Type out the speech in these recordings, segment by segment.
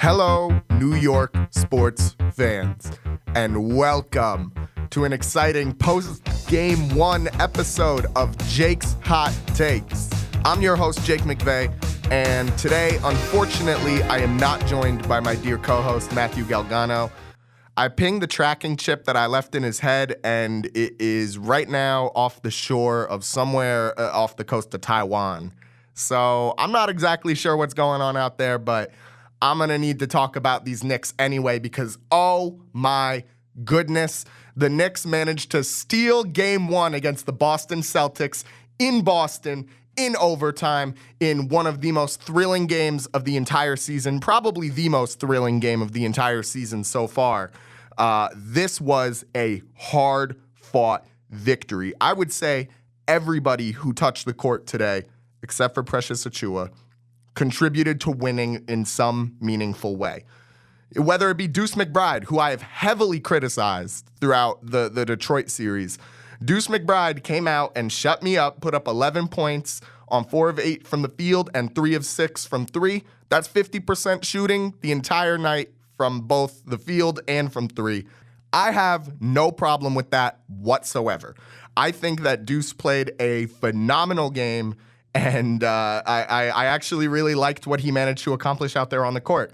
Hello, New York sports fans, and welcome to an exciting post-Game 1 episode of Jake's Hot Takes. I'm your host, Jake McVey, and today, unfortunately, I am not joined by my dear co-host, Matthew Galgano. I pinged the tracking chip that I left in his head, and it is right now off the shore of somewhere off the coast of Taiwan. So I'm not exactly sure what's going on out there, but I'm going to need to talk about these Knicks anyway because, oh my goodness, the Knicks managed to steal Game 1 against the Boston Celtics in Boston in overtime in one of the most thrilling games of the entire season, probably the most thrilling game of the entire season so far. This was a hard-fought victory. I would say everybody who touched the court today, except for Precious Achiuwa, contributed to winning in some meaningful way. Whether it be Deuce McBride, who I have heavily criticized throughout the Detroit series. Deuce McBride came out and shut me up, put up 11 points on 4 of 8 from the field and 3 of 6 from 3. That's 50% shooting the entire night from both the field and from 3. I have no problem with that whatsoever. I think that Deuce played a phenomenal game, and I actually really liked what he managed to accomplish out there on the court.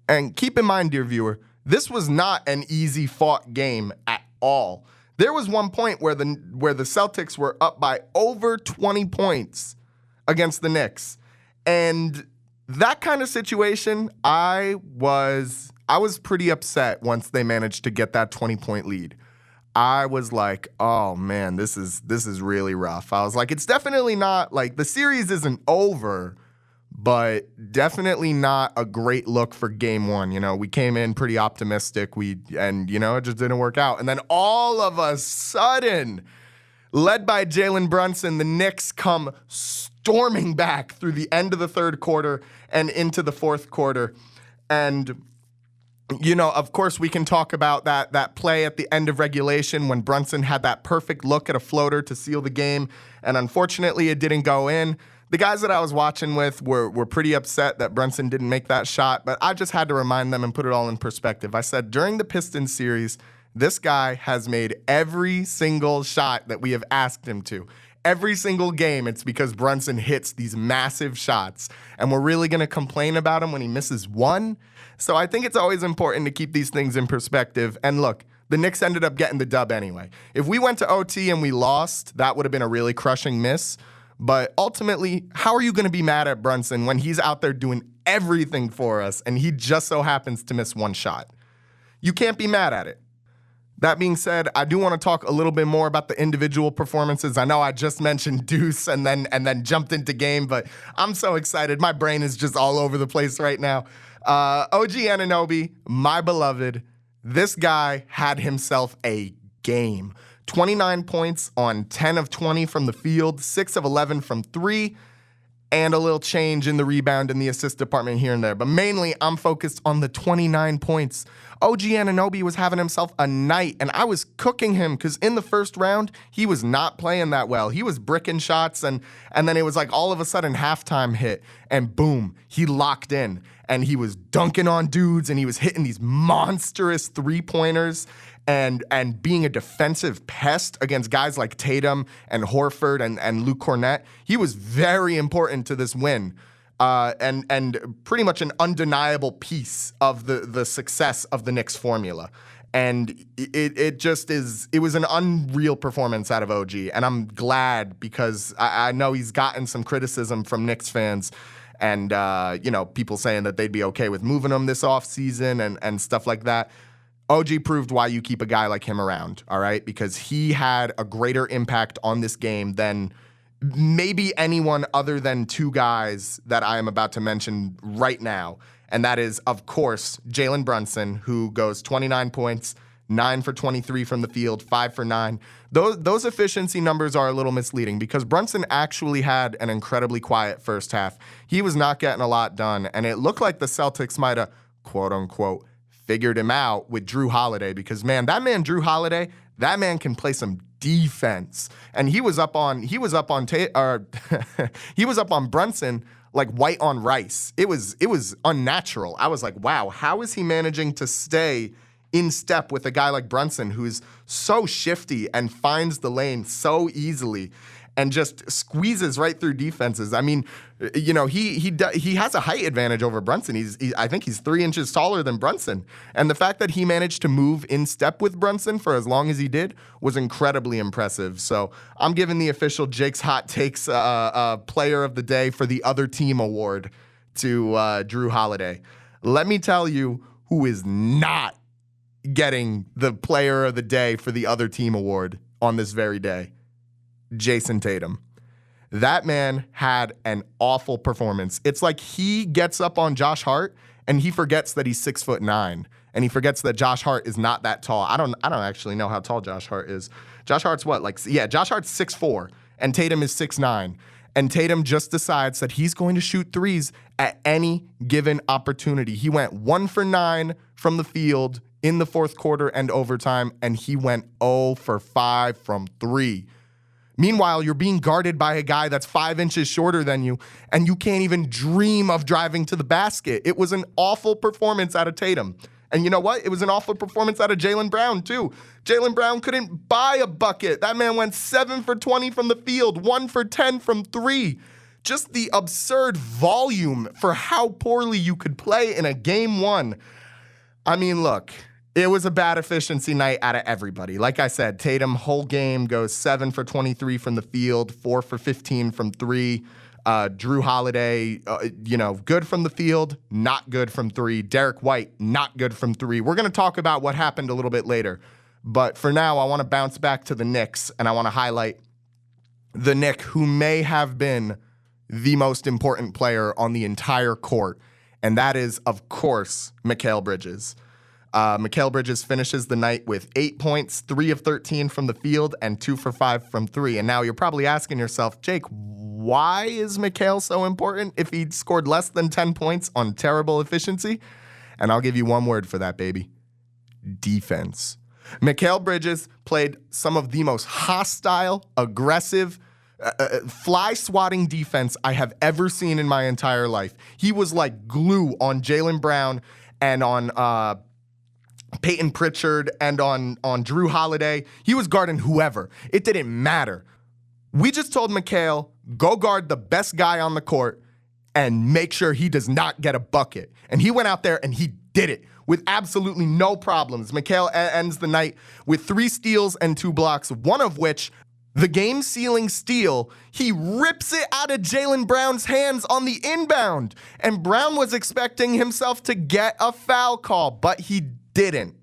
And keep in mind, dear viewer, this was not an easy fought game at all. There was one point where the Celtics were up by over 20 points against the Knicks. And that kind of situation, I was pretty upset once they managed to get that 20-point lead. I was like, oh man, this is really rough. I was like, it's definitely not, like, the series isn't over, but definitely not a great look for Game 1. You know, we came in pretty optimistic, it just didn't work out. And then all of a sudden, led by Jalen Brunson, the Knicks come storming back through the end of the third quarter and into the fourth quarter. And you know, of course, we can talk about that play at the end of regulation when Brunson had that perfect look at a floater to seal the game, and unfortunately, it didn't go in. The guys that I was watching with were pretty upset that Brunson didn't make that shot, but I just had to remind them and put it all in perspective. I said, during the Pistons series, this guy has made every single shot that we have asked him to. Every single game, it's because Brunson hits these massive shots, and we're really going to complain about him when he misses one? So I think it's always important to keep these things in perspective. And look, the Knicks ended up getting the dub anyway. If we went to OT and we lost, that would have been a really crushing miss. But ultimately, how are you going to be mad at Brunson when he's out there doing everything for us and he just so happens to miss one shot? You can't be mad at it. That being said, I do want to talk a little bit more about the individual performances. I know I just mentioned Deuce and then jumped into game, but I'm so excited. My brain is just all over the place right now. OG Anunoby, my beloved, this guy had himself a game. 29 points on 10 of 20 from the field, 6 of 11 from 3, and a little change in the rebound and the assist department here and there. But mainly, I'm focused on the 29 points. OG Anunoby was having himself a night, and I was cooking him because in the first round, he was not playing that well. He was bricking shots, and then it was like all of a sudden halftime hit, and boom, he locked in. And he was dunking on dudes, and he was hitting these monstrous three-pointers and being a defensive pest against guys like Tatum and Horford and Luke Cornett. He was very important to this win and pretty much an undeniable piece of the success of the Knicks formula. And it was an unreal performance out of OG. And I'm glad because I know he's gotten some criticism from Knicks fans and, people saying that they'd be okay with moving him this offseason and stuff like that. OG proved why you keep a guy like him around, all right? Because he had a greater impact on this game than maybe anyone other than two guys that I am about to mention right now. And that is, of course, Jalen Brunson, who goes 29 points, 9 for 23 from the field, 5 for 9. Those efficiency numbers are a little misleading because Brunson actually had an incredibly quiet first half. He was not getting a lot done, and it looked like the Celtics might have, quote-unquote, figured him out with Drew Holiday because, man, Drew Holiday, that man can play some defense. And he was up on Brunson like white on rice. It was unnatural. I was like, wow, how is he managing to stay in step with a guy like Brunson, who's so shifty and finds the lane so easily and just squeezes right through defenses? I mean, you know, he has a height advantage over Brunson. I think he's 3 inches taller than Brunson. And the fact that he managed to move in step with Brunson for as long as he did was incredibly impressive. So I'm giving the official Jake's Hot Takes Player of the Day for the Other Team award to Jrue Holiday. Let me tell you who is not getting the Player of the Day for the Other Team award on this very day. Jason Tatum. That man had an awful performance. It's like he gets up on Josh Hart and he forgets that he's 6'9", and he forgets that Josh Hart is not that tall. I don't actually know how tall Josh Hart is. Josh Hart's what? Josh Hart's 6'4", and Tatum is 6'9". And Tatum just decides that he's going to shoot threes at any given opportunity. He went 1 for 9 from the field in the fourth quarter and overtime, and he went 0 for 5 from 3. Meanwhile, you're being guarded by a guy that's 5 inches shorter than you, and you can't even dream of driving to the basket. It was an awful performance out of Tatum. And you know what? It was an awful performance out of Jaylen Brown, too. Jaylen Brown couldn't buy a bucket. That man went 7 for 20 from the field, 1 for 10 from 3. Just the absurd volume for how poorly you could play in a game one. I mean, look, it was a bad efficiency night out of everybody. Like I said, Tatum whole game goes 7 for 23 from the field, 4 for 15 from 3. Jrue Holiday, good from the field, not good from 3. Derek White, not good from 3. We're going to talk about what happened a little bit later. But for now, I want to bounce back to the Knicks, and I want to highlight the Knick who may have been the most important player on the entire court, and that is, of course, Mikal Bridges. Mikal Bridges finishes the night with 8 points, 3 of 13 from the field, and 2 for 5 from 3. And now you're probably asking yourself, Jake, why is Mikal so important if he scored less than 10 points on terrible efficiency? And I'll give you one word for that, baby. Defense. Mikal Bridges played some of the most hostile, aggressive, fly-swatting defense I have ever seen in my entire life. He was like glue on Jaylen Brown and on Peyton Pritchard and on Jrue Holiday. He was guarding whoever. It didn't matter. We just told Mikal, go guard the best guy on the court and make sure he does not get a bucket. And he went out there and he did it with absolutely no problems. Mikal ends the night with 3 steals and 2 blocks, one of which, the game-sealing steal, he rips it out of Jaylen Brown's hands on the inbound. And Brown was expecting himself to get a foul call, but he didn't.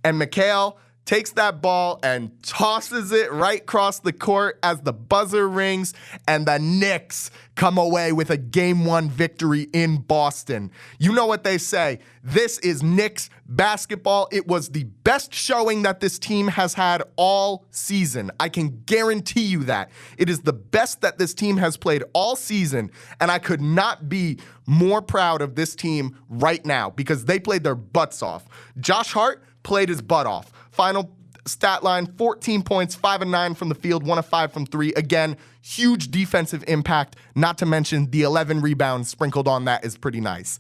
And Mikal takes that ball and tosses it right across the court as the buzzer rings, and the Knicks come away with a Game 1 victory in Boston. You know what they say. This is Knicks basketball. It was the best showing that this team has had all season. I can guarantee you that. It is the best that this team has played all season, and I could not be more proud of this team right now because they played their butts off. Josh Hart played his butt off. Final stat line, 14 points, 5 of 9 from the field, 1 of 5 from 3. Again, huge defensive impact, not to mention the 11 rebounds sprinkled on that is pretty nice.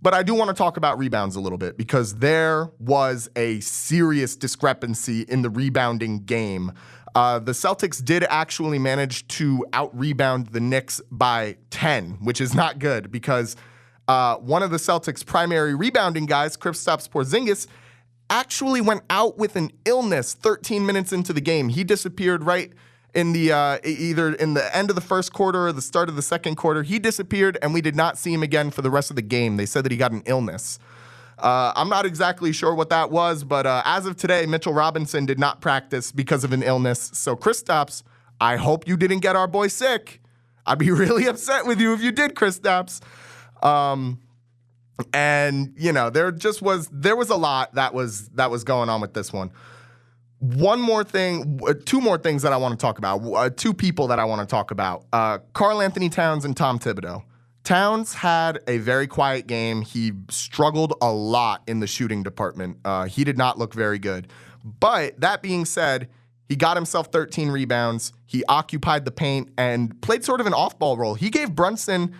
But I do want to talk about rebounds a little bit because there was a serious discrepancy in the rebounding game. The Celtics did actually manage to out-rebound the Knicks by 10, which is not good because one of the Celtics' primary rebounding guys, Kristaps Porzingis, actually went out with an illness 13 minutes into the game. He disappeared right in the either in the end of the first quarter or the start of the second quarter. He disappeared, and we did not see him again for the rest of the game. They said that he got an illness. I'm not exactly sure what that was, but as of today, Mitchell Robinson did not practice because of an illness. So, Kristaps, I hope you didn't get our boy sick. I'd be really upset with you if you did, Kristaps. And there was a lot that was going on with this one. One more thing, 2 more things that I want to talk about. 2 people that I want to talk about. Karl Anthony Towns and Tom Thibodeau. Towns had a very quiet game. He struggled a lot in the shooting department. He did not look very good. But that being said, he got himself 13 rebounds. He occupied the paint and played sort of an off-ball role. He gave Brunson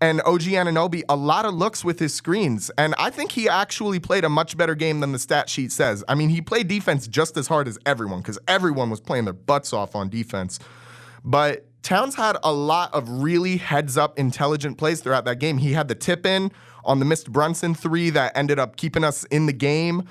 And OG Anunoby, a lot of looks with his screens. And I think he actually played a much better game than the stat sheet says. I mean, he played defense just as hard as everyone because everyone was playing their butts off on defense. But Towns had a lot of really heads-up, intelligent plays throughout that game. He had the tip-in on the missed Brunson three that ended up keeping us in the game.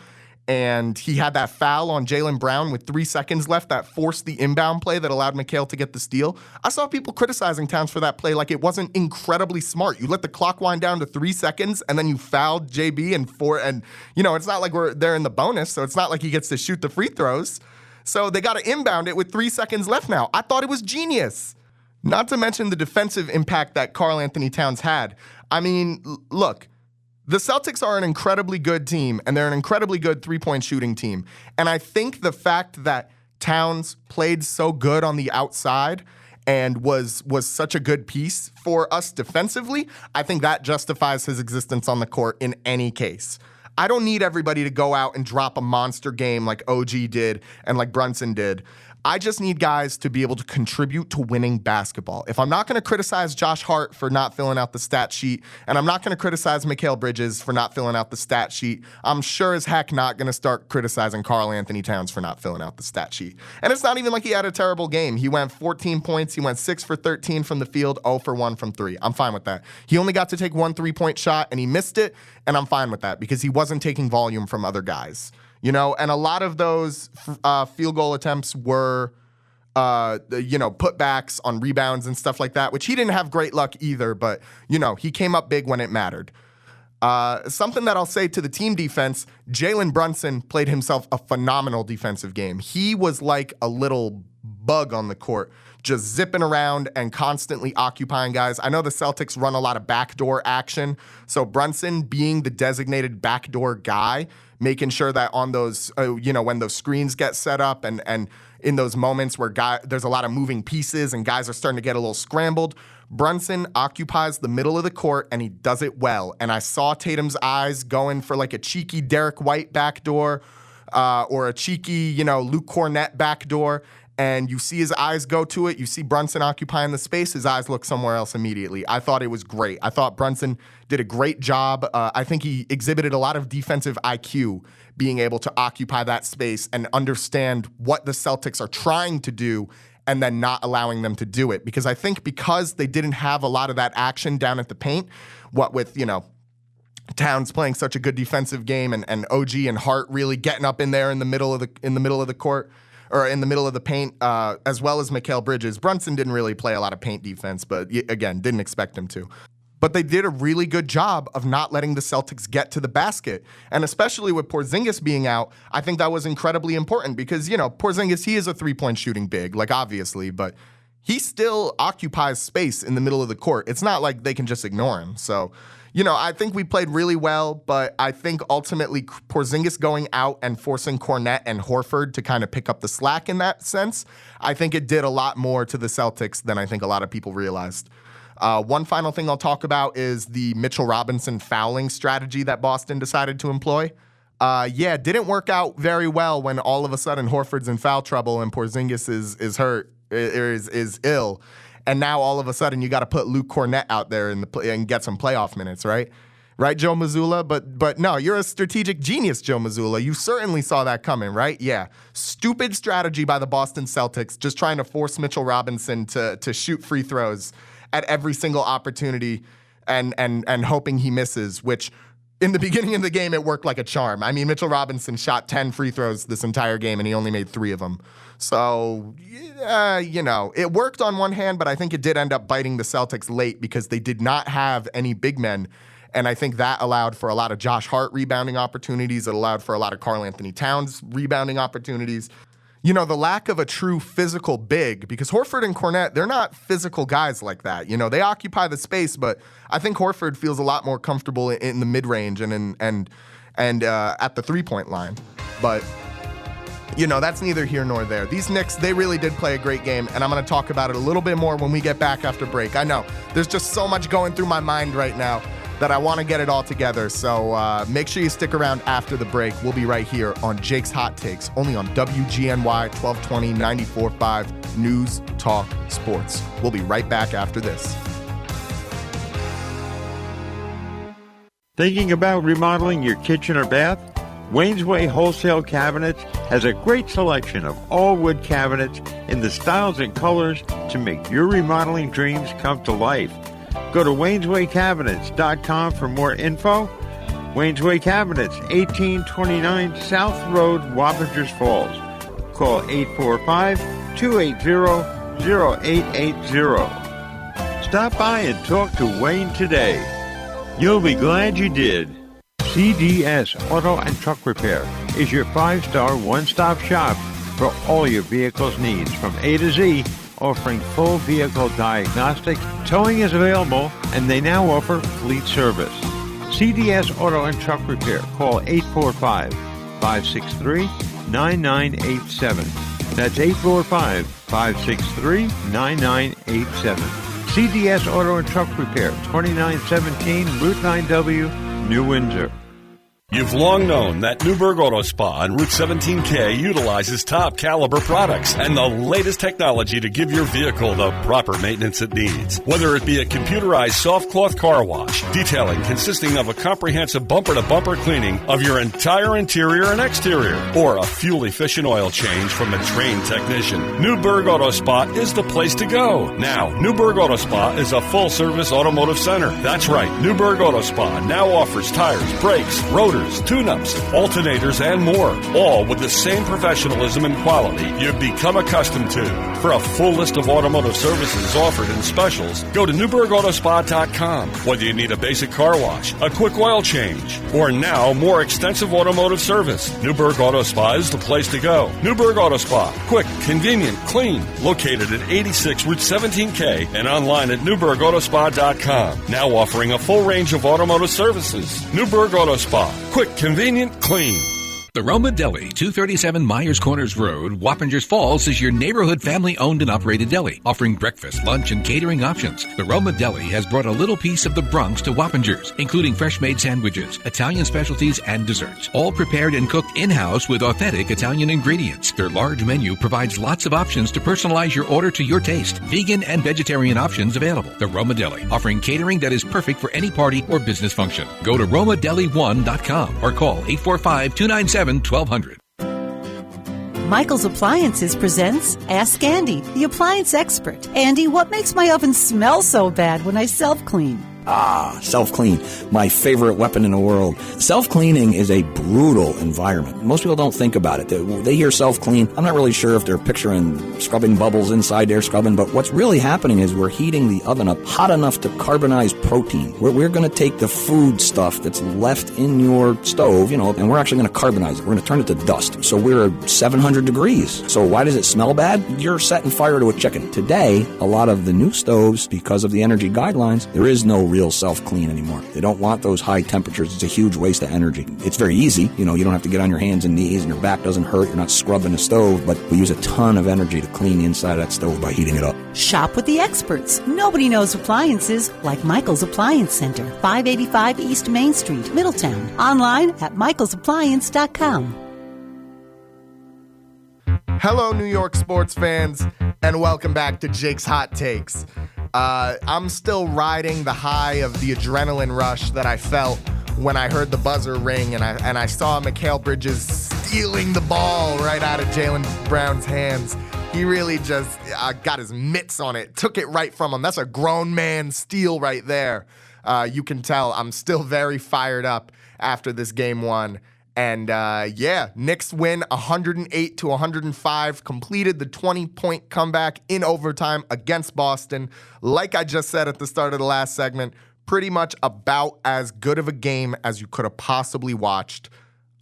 And he had that foul on Jaylen Brown with 3 seconds left that forced the inbound play that allowed Mikal to get the steal. I saw people criticizing Towns for that play like it wasn't incredibly smart. You let the clock wind down to 3 seconds, and then you fouled JB and it's not like they're in the bonus, so it's not like he gets to shoot the free throws. So they got to inbound it with 3 seconds left now. I thought it was genius. Not to mention the defensive impact that Karl Anthony Towns had. I mean, look, the Celtics are an incredibly good team, and they're an incredibly good three-point shooting team. And I think the fact that Towns played so good on the outside and was such a good piece for us defensively, I think that justifies his existence on the court in any case. I don't need everybody to go out and drop a monster game like OG did and like Brunson did. I just need guys to be able to contribute to winning basketball. If I'm not going to criticize Josh Hart for not filling out the stat sheet, and I'm not going to criticize Mikal Bridges for not filling out the stat sheet, I'm sure as heck not going to start criticizing Karl Anthony Towns for not filling out the stat sheet. And it's not even like he had a terrible game. He went 14 points. He went 6 for 13 from the field, 0 for 1 from 3. I'm fine with that. He only got to take 1 3-point shot, and he missed it, and I'm fine with that because he wasn't taking volume from other guys. And a lot of those field goal attempts were, putbacks on rebounds and stuff like that, which he didn't have great luck either, but, he came up big when it mattered. Something that I'll say to the team defense, Jalen Brunson played himself a phenomenal defensive game. He was like a little bug on the court, just zipping around and constantly occupying guys. I know the Celtics run a lot of backdoor action, so Brunson being the designated backdoor guy, making sure that on those, when those screens get set up and in those moments where there's a lot of moving pieces and guys are starting to get a little scrambled, Brunson occupies the middle of the court and he does it well. And I saw Tatum's eyes going for like a cheeky Derek White backdoor or a cheeky, Luke Cornett backdoor. And you see his eyes go to it. You see Brunson occupying the space. His eyes look somewhere else immediately. I thought it was great. I thought Brunson did a great job. I think he exhibited a lot of defensive IQ, being able to occupy that space and understand what the Celtics are trying to do and then not allowing them to do it. Because I think because they didn't have a lot of that action down at the paint, what with, Towns playing such a good defensive game and OG and Hart really getting up in there in the middle of the court, or in the middle of the paint, as well as Mikal Bridges. Brunson didn't really play a lot of paint defense, but again, didn't expect him to. But they did a really good job of not letting the Celtics get to the basket. And especially with Porzingis being out, I think that was incredibly important because, Porzingis, he is a three-point shooting big, like obviously, but he still occupies space in the middle of the court. It's not like they can just ignore him. So, I think we played really well, but I think ultimately Porzingis going out and forcing Cornett and Horford to kind of pick up the slack in that sense, I think it did a lot more to the Celtics than I think a lot of people realized. One final thing I'll talk about is the Mitchell Robinson fouling strategy that Boston decided to employ. It didn't work out very well when all of a sudden Horford's in foul trouble and Porzingis is hurt, is ill. And now all of a sudden you got to put Luke Cornett out there and get some playoff minutes, right? Right, Joe Mazzulla? But no, you're a strategic genius, Joe Mazzulla. You certainly saw that coming, right? Yeah. Stupid strategy by the Boston Celtics, just trying to force Mitchell Robinson to shoot free throws at every single opportunity and hoping he misses, which in the beginning of the game, it worked like a charm. I mean, Mitchell Robinson shot 10 free throws this entire game, and he only made 3 of them. So, it worked on one hand, but I think it did end up biting the Celtics late because they did not have any big men. And I think that allowed for a lot of Josh Hart rebounding opportunities. It allowed for a lot of Karl Anthony Towns rebounding opportunities. The lack of a true physical big, because Horford and Cornett, they're not physical guys like that. They occupy the space, but I think Horford feels a lot more comfortable in the mid-range and at the three-point line. But, that's neither here nor there. These Knicks, they really did play a great game, and I'm going to talk about it a little bit more when we get back after break. I know, there's just so much going through my mind right now that I want to get it all together. So make sure you stick around after the break. We'll be right here on Jake's Hot Takes, only on WGNY 1220 94.5 News Talk Sports. We'll be right back after this. Thinking about remodeling your kitchen or bath? Wayne's Way Wholesale Cabinets has a great selection of all-wood cabinets in the styles and colors to make your remodeling dreams come to life. Go to wayneswaycabinets.com for more info. Wayne's Way Cabinets, 1829 South Road, Wappingers Falls. Call 845-280-0880. Stop by and talk to Wayne today. You'll be glad you did. CDS Auto and Truck Repair is your 5-star one-stop shop for all your vehicle's needs from A to Z, offering full vehicle diagnostics. Towing is available, and they now offer fleet service. CDS Auto and Truck Repair. Call 845-563-9987. That's 845-563-9987. CDS Auto and Truck Repair, 2917 Route 9W, New Windsor. You've long known that Newburgh Auto Spa on Route 17K utilizes top caliber products and the latest technology to give your vehicle the proper maintenance it needs. Whether it be a computerized soft cloth car wash, detailing consisting of a comprehensive bumper-to-bumper cleaning of your entire interior and exterior, or a fuel-efficient oil change from a trained technician, Newburgh Auto Spa is the place to go. Now, Newburgh Auto Spa is a full-service automotive center. That's right, Newburgh Auto Spa now offers tires, brakes, rotors, tune-ups, alternators, and more, all with the same professionalism and quality you've become accustomed to. For a full list of automotive services offered and specials, go to NewburghAutoSpa.com. Whether you need a basic car wash, a quick oil change, or now more extensive automotive service, Newburgh Auto Spa is the place to go. Newburgh Auto Spa, quick, convenient, clean, located at 86 Route 17K and online at NewburghAutoSpa.com. Now offering a full range of automotive services. Newburgh Auto Spa, quick, convenient, clean. The Roma Deli, 237 Myers Corners Road, Wappingers Falls, is your neighborhood family-owned and operated deli, offering breakfast, lunch, and catering options. The Roma Deli has brought a little piece of the Bronx to Wappingers, including fresh-made sandwiches, Italian specialties, and desserts, all prepared and cooked in-house with authentic Italian ingredients. Their large menu provides lots of options to personalize your order to your taste. Vegan and vegetarian options available. The Roma Deli, offering catering that is perfect for any party or business function. Go to romadeli1.com or call 845-297-1200. Michael's Appliances presents Ask Andy, the appliance expert. Andy, what makes my oven smell so bad when I self-clean? Self-clean, my favorite weapon in the world. Self-cleaning is a brutal environment. Most people don't think about it. They hear self-clean. I'm not really sure if they're picturing scrubbing bubbles inside there, scrubbing, but what's really happening is we're heating the oven up hot enough to carbonize protein. We're going to take the food stuff that's left in your stove, and we're actually going to carbonize it. We're going to turn it to dust. So we're at 700 degrees. So why does it smell bad? You're setting fire to a chicken. Today, a lot of the new stoves, because of the energy guidelines, there is no real self-clean anymore. They don't want those high temperatures. It's a huge waste of energy. It's very easy. You don't have to get on your hands and knees and your back doesn't hurt. You're not scrubbing the stove, but we use a ton of energy to clean the inside of that stove by heating it up. Shop with the experts. Nobody knows appliances like Michael's Appliance Center, 585 East Main Street, Middletown. Online at michaelsappliance.com. Hello, New York sports fans, and welcome back to Jake's Hot Takes. I'm still riding the high of the adrenaline rush that I felt when I heard the buzzer ring and I saw Mikal Bridges stealing the ball right out of Jaylen Brown's hands. He really just got his mitts on it, took it right from him. That's a grown man steal right there. You can tell I'm still very fired up after this game one. And Knicks win 108-105, completed the 20-point comeback in overtime against Boston. Like I just said at the start of the last segment, pretty much about as good of a game as you could have possibly watched.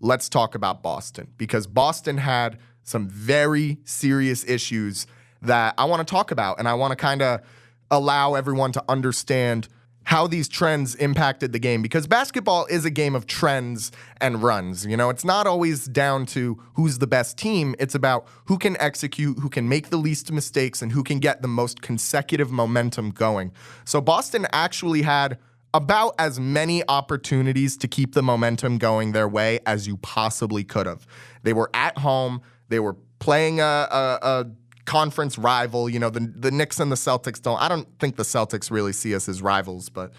Let's talk about Boston, because Boston had some very serious issues that I want to talk about, and I want to kind of allow everyone to understand how these trends impacted the game, because basketball is a game of trends and runs. It's not always down to who's the best team. It's about who can execute, who can make the least mistakes, and who can get the most consecutive momentum going. So Boston actually had about as many opportunities to keep the momentum going their way as you possibly could have. They were at home. They were playing a conference rival. The Knicks and the Celtics I don't think the Celtics really see us as rivals, but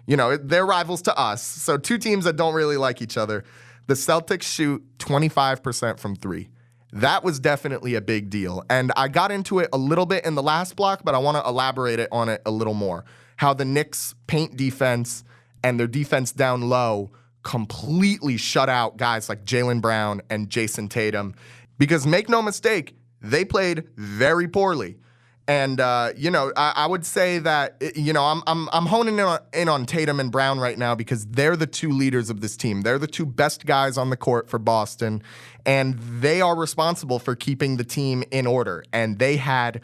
they're rivals to us. So two teams that don't really like each other. The Celtics shoot 25% from three. That was definitely a big deal. And I got into it a little bit in the last block, but I want to elaborate on it a little more. How the Knicks' paint defense and their defense down low completely shut out guys like Jaylen Brown and Jason Tatum. Because make no mistake, they played very poorly. And, I would say that, I'm honing in on Tatum and Brown right now because they're the two leaders of this team. They're the two best guys on the court for Boston, and they are responsible for keeping the team in order. And they had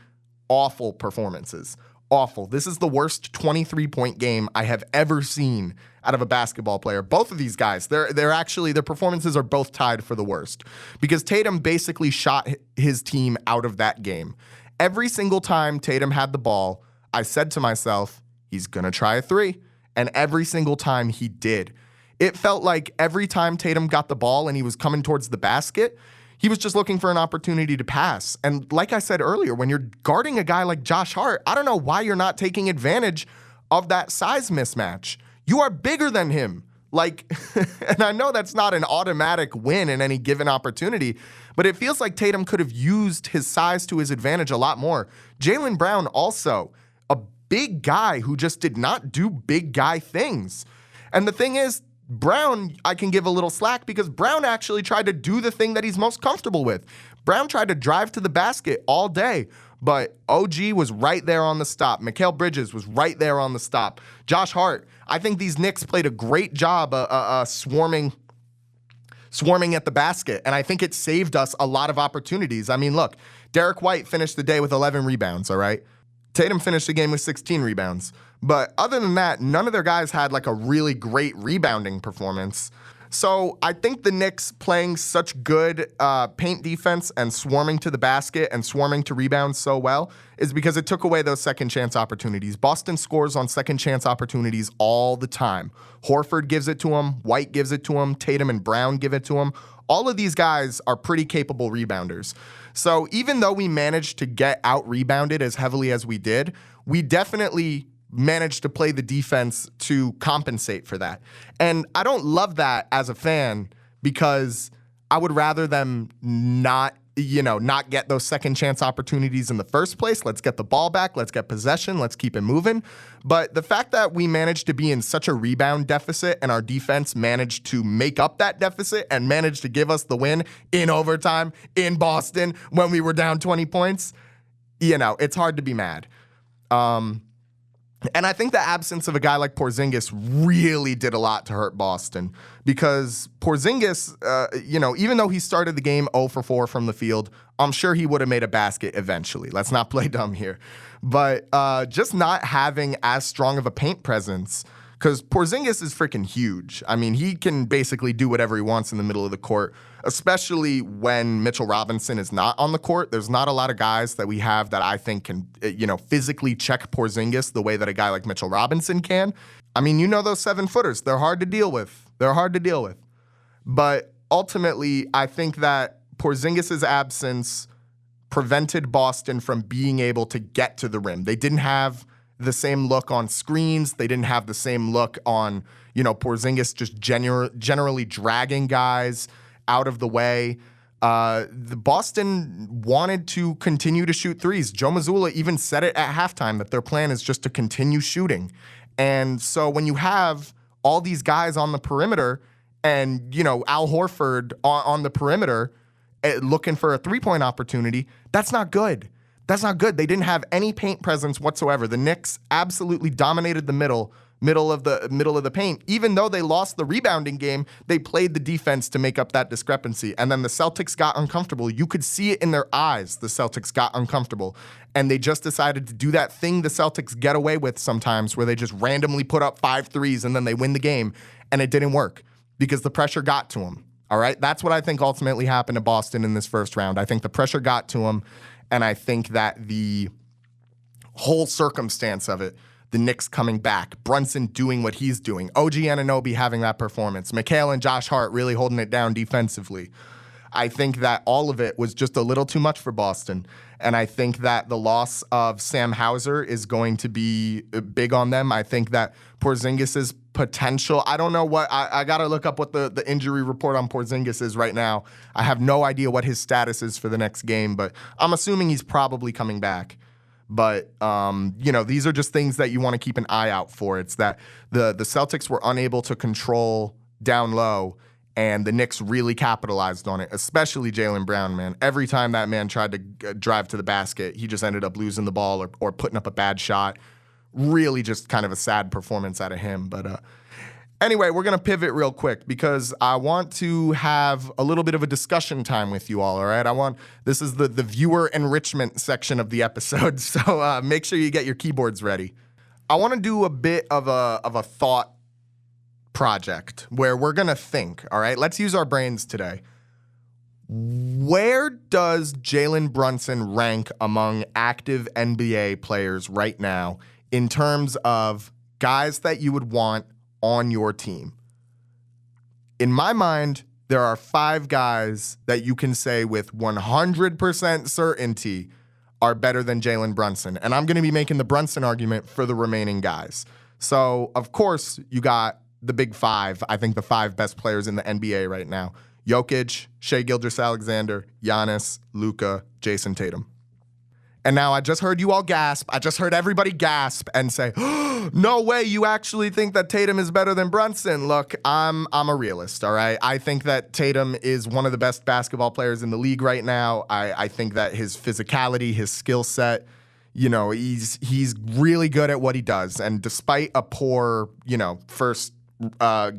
awful performances. Awful. This is the worst 23-point game I have ever seen out of a basketball player. Both of these guys, their performances are both tied for the worst because Tatum basically shot his team out of that game. Every single time Tatum had the ball, I said to myself, he's going to try a three. And every single time he did. It felt like every time Tatum got the ball and he was coming towards the basket, he was just looking for an opportunity to pass. And like I said earlier, when you're guarding a guy like Josh Hart, I don't know why you're not taking advantage of that size mismatch. You are bigger than him. And I know that's not an automatic win in any given opportunity, but it feels like Tatum could have used his size to his advantage a lot more. Jaylen Brown also, a big guy who just did not do big guy things. And the thing is, Brown, I can give a little slack because Brown actually tried to do the thing that he's most comfortable with. Brown tried to drive to the basket all day, but OG was right there on the stop. Mikal Bridges was right there on the stop. Josh Hart, I think these Knicks played a great job swarming at the basket, and I think it saved us a lot of opportunities. I mean, look, Derek White finished the day with 11 rebounds, all right? Tatum finished the game with 16 rebounds. But other than that, none of their guys had like a really great rebounding performance. So I think the Knicks playing such good paint defense and swarming to the basket and swarming to rebounds so well is because it took away those second chance opportunities. Boston scores on second chance opportunities all the time. Horford gives it to him. White gives it to him. Tatum and Brown give it to him. All of these guys are pretty capable rebounders. So even though we managed to get out-rebounded as heavily as we did, we definitely managed to play the defense to compensate for that. And I don't love that as a fan because I would rather them not get those second chance opportunities in the first place. Let's get the ball back. Let's get possession. Let's keep it moving. But the fact that we managed to be in such a rebound deficit and our defense managed to make up that deficit and managed to give us the win in overtime in Boston when we were down 20 points, it's hard to be mad. And I think the absence of a guy like Porzingis really did a lot to hurt Boston because Porzingis, even though he started the game 0 for 4 from the field, I'm sure he would have made a basket eventually. Let's not play dumb here. But just not having as strong of a paint presence, because Porzingis is freaking huge. I mean, he can basically do whatever he wants in the middle of the court, especially when Mitchell Robinson is not on the court. There's not a lot of guys that we have that I think can, physically check Porzingis the way that a guy like Mitchell Robinson can. I mean, those 7-footers, they're hard to deal with. But ultimately, I think that Porzingis' absence prevented Boston from being able to get to the rim. They didn't have the same look on screens. They didn't have the same look on, Porzingis just generally dragging guys out of the way. The Boston wanted to continue to shoot threes. Joe Mazzulla even said it at halftime that their plan is just to continue shooting. And so when you have all these guys on the perimeter and, Al Horford on the perimeter looking for a three-point opportunity, that's not good. They didn't have any paint presence whatsoever. The Knicks absolutely dominated the middle of the paint. Even though they lost the rebounding game, they played the defense to make up that discrepancy. And then the Celtics got uncomfortable. You could see it in their eyes. The Celtics got uncomfortable. And they just decided to do that thing the Celtics get away with sometimes where they just randomly put up 5 threes and then they win the game. And it didn't work because the pressure got to them. All right? That's what I think ultimately happened to Boston in this first round. I think the pressure got to them. And I think that the whole circumstance of it, the Knicks coming back, Brunson doing what he's doing, OG Anunoby having that performance, Mikal and Josh Hart really holding it down defensively. I think that all of it was just a little too much for Boston. And I think that the loss of Sam Hauser is going to be big on them. I think that Porzingis' potential, I don't know what, I got to look up what the injury report on Porzingis is right now. I have no idea what his status is for the next game, but I'm assuming he's probably coming back. But, these are just things that you want to keep an eye out for. It's that the Celtics were unable to control down low, and the Knicks really capitalized on it, especially Jaylen Brown, man. Every time that man tried to drive to the basket, he just ended up losing the ball or putting up a bad shot. Really just kind of a sad performance out of him. But anyway, we're going to pivot real quick because I want to have a little bit of a discussion time with you all right? This is the viewer enrichment section of the episode, so make sure you get your keyboards ready. I want to do a bit of a thought project where we're going to think, all right? Let's use our brains today. Where does Jalen Brunson rank among active NBA players right now in terms of guys that you would want on your team? In my mind, there are 5 guys that you can say with 100% certainty are better than Jalen Brunson. And I'm going to be making the Brunson argument for the remaining guys. So, of course, you got the big 5, I think the 5 best players in the NBA right now. Jokic, Shai Gilgeous-Alexander, Giannis, Luka, Jason Tatum. And now I just heard you all gasp. I just heard everybody gasp and say, oh, no way, you actually think that Tatum is better than Brunson. Look, I'm a realist, all right? I think that Tatum is one of the best basketball players in the league right now. I think that his physicality, his skill set, he's really good at what he does. And despite a poor, first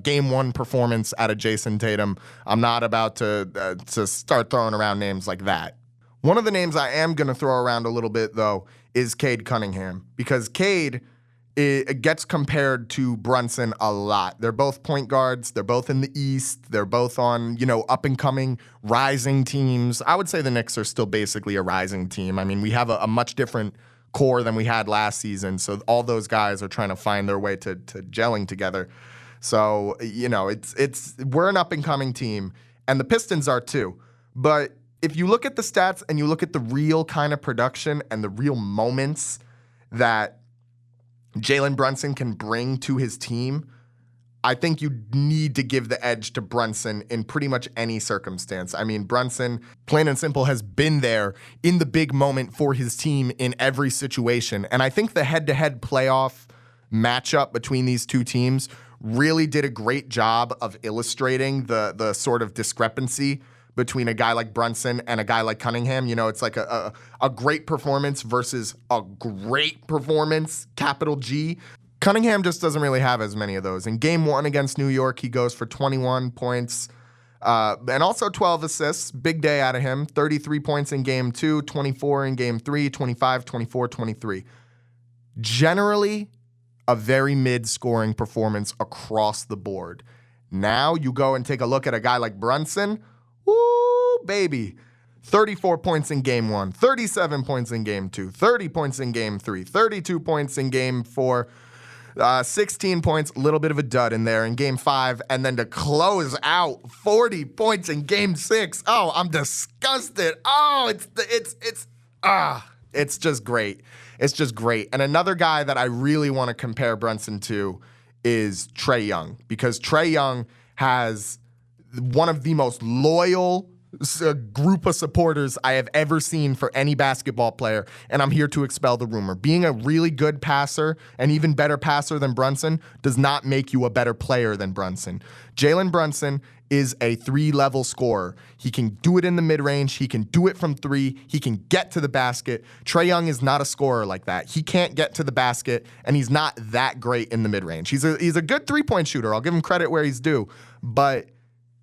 game 1 performance out of Jason Tatum, I'm not about to start throwing around names like that. One of the names I am going to throw around a little bit, though, is Cade Cunningham, because Cade it gets compared to Brunson a lot. They're both point guards. They're both in the East. They're both on, up-and-coming, rising teams. I would say the Knicks are still basically a rising team. I mean, we have a much different core than we had last season, so all those guys are trying to find their way to gelling together. So, we're an up-and-coming team, and the Pistons are too. But if you look at the stats and you look at the real kind of production and the real moments that Jalen Brunson can bring to his team, I think you need to give the edge to Brunson in pretty much any circumstance. I mean, Brunson, plain and simple, has been there in the big moment for his team in every situation. And I think the head-to-head playoff matchup between these two teams really did a great job of illustrating the sort of discrepancy between a guy like Brunson and a guy like Cunningham. It's like a great performance versus a great performance, capital G. Cunningham just doesn't really have as many of those. In game 1 against New York, he goes for 21 points and also 12 assists. Big day out of him. 33 points in game 2, 24 in game 3, 25, 24, 23. Generally, a very mid-scoring performance across the board. Now you go and take a look at a guy like Brunson. Woo, baby. 34 points in game 1, 37 points in game 2, 30 points in game 3, 32 points in game 4, 16 points, a little bit of a dud in there in game 5, and then to close out 40 points in game 6. Oh, I'm disgusted. Oh, it's just great. It's just great. And another guy that I really want to compare Brunson to is Trae Young, because Trae Young has one of the most loyal group of supporters I have ever seen for any basketball player, and I'm here to expel the rumor. Being a really good passer, and even better passer than Brunson, does not make you a better player than Brunson. Jalen Brunson is a 3-level scorer. He can do it in the mid-range. He can do it from 3. He can get to the basket. Trae Young is not a scorer like that. He can't get to the basket, and he's not that great in the mid-range. He's a good 3-point shooter. I'll give him credit where he's due, but